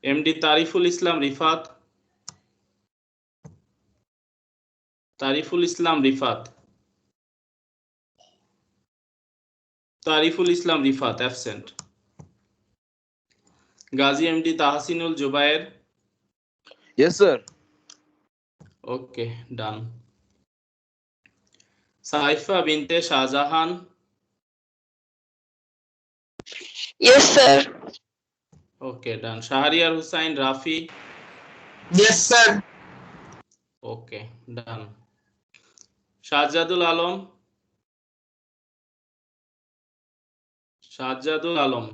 MD Tariful Islam Rifat. Tariful Islam Rifat. Tariful Islam Rifat absent. Gazi MD Tahsinul Zubayer. Yes, sir. Okay done. Saifa Binte Shahjahan. Yes, sir. Okay done. Shahriar Hussain Rafi. Yes, sir. Okay done. Sajjadul Alam. Sajjadul Alam.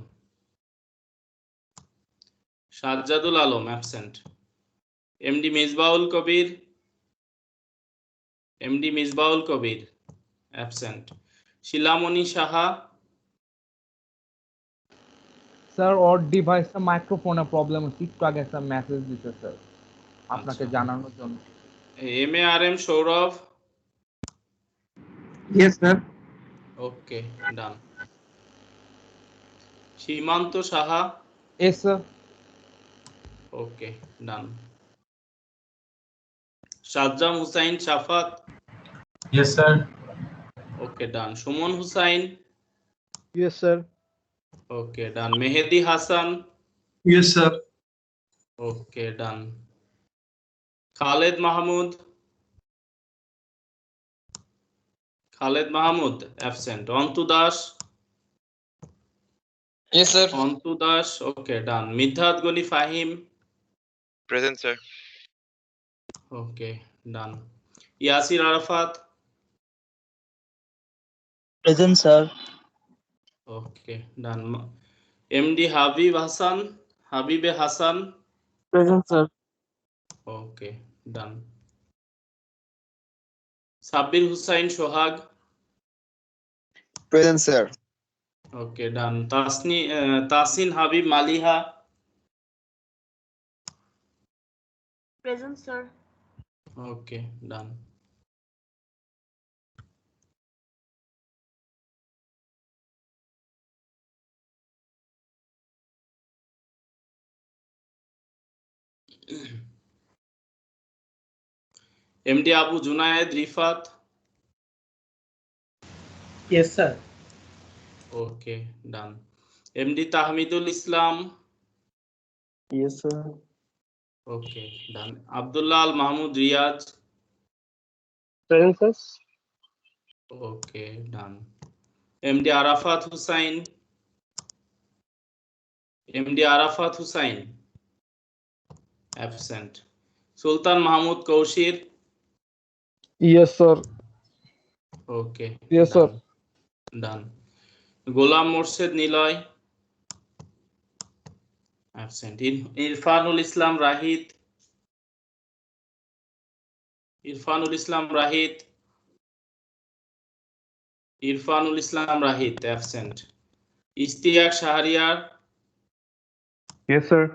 Sajjadul Alam absent. MD Misbaul Kabir, MD Misbaul Kabir absent. শিলামণি Saha, sir ওর ডিভাইসে মাইক্রোফোনে problem হচ্ছে, একটু আগে একটা message দিতে sir আপনাকে আচ্ছা। জানানোর জন্য। M A R M Sourav, Yes, sir. Okay done. Simanta Saha, yes sir. Okay done. Sajjam Hussain Shafat, Yes, sir. Okay done. Sumon Hussain, Yes, sir. Okay done. Mehedi Hasan, Yes, sir. Okay done. Khaled Mahmud, Khaled Mahmud absent. Antu Das, Yes, sir. Antu Das, okay done. Middhat Gani Fahim, Present, sir. Okay done. Yasir Arafat, Present, sir. Okay done. MD Habib Hasan, Habib Hasan, Present, sir. Okay done. Sabbir Hussain Sohag, Present, sir. Okay done. Tasin Habib Maliha, Present, sir. Okay done. MD Abu Junayed Rifat, Yes, sir. Okay done. MD Tahmidul Islam, Yes, sir. Okay done. Abdullah Al Mahmud Riaz, Present, sir. Okay done. MD Arafat Hussain, MD Arafat Hussain absent. Sultan Mahmud Kaushir, Yes, sir. Okay Yes, sir. Done. Golam Morshed Niloy absent. Irfanul Islam Rahid, Irfanul Islam Rahid, Irfanul Islam Rahid absent. Ishtiaq Shahriar, Yes, sir.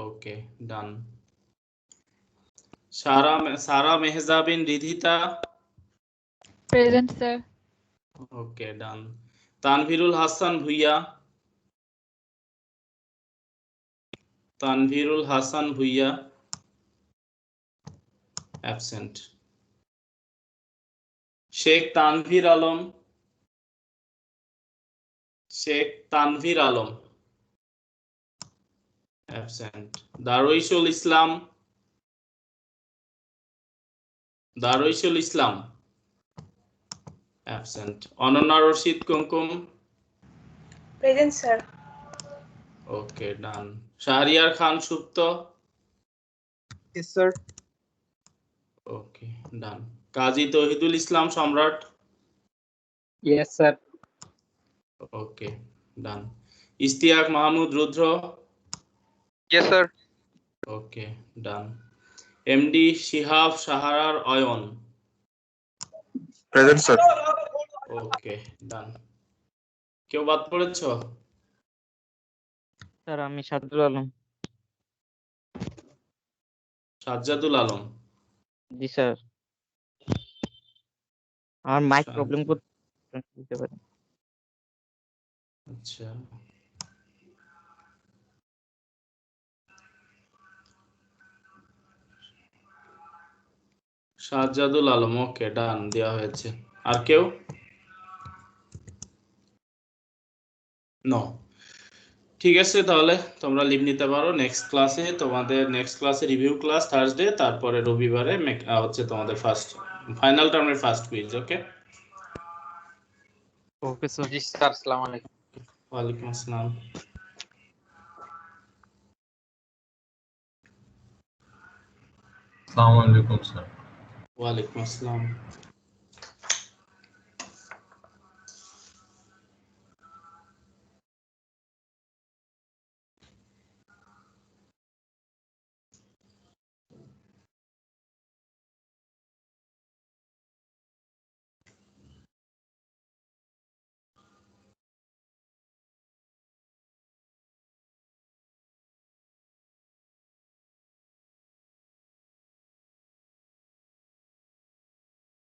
Okay done. Sara Mehjabin রিধিতা, Present, sir. Okay done. Tanvirul Hasan Bhuiyan, Tanvirul Hasan Bhuiyan absent. Sheikh Tanvir Alam, Sheikh Tanvir Alam absent. দারুইশুল Islam, দারুইশুল Islam absent. Ananya Rashid Kumkum, Present, sir. Okay done. Shahriar খান সুপ্ত, Yes, sir. Okay ডান। কাজী তৌহিদুল ইসলাম Samrat, Yes, sir. Okay done. Ishtiaq Mahmud Rudra, Yes, sir. Okay done. MD Shihab Saharar Ayon, Present, sir. Okay done. কেউ বাদ পড়েছ? Sir আমি সাদুল আলম। সাজ্জাদুল আলম, জি sir, আমার mic Sajjad. Problem করতে পারে। আচ্ছা সাজ্জাদুল আলম, ওকে ডান দেওয়া হয়েছে। আর কেউ? নো, ঠিক আছে তাহলে তোমরা লিভ নিতে পারো। নেক্সট ক্লাসে তোমাদের নেক্সট ক্লাসে রিভিউ ক্লাস থার্সডে, তারপরে রবিবারে হচ্ছে তোমাদের ফাইনাল টার্মের ফার্স্ট কুইজ। ওকে, ওকে স্যার। জি স্যার, আসসালামু আলাইকুম। ওয়ালাইকুম আসসালাম। Assalamu alaikum, sir. ওয়ালাইকুম আসসালাম।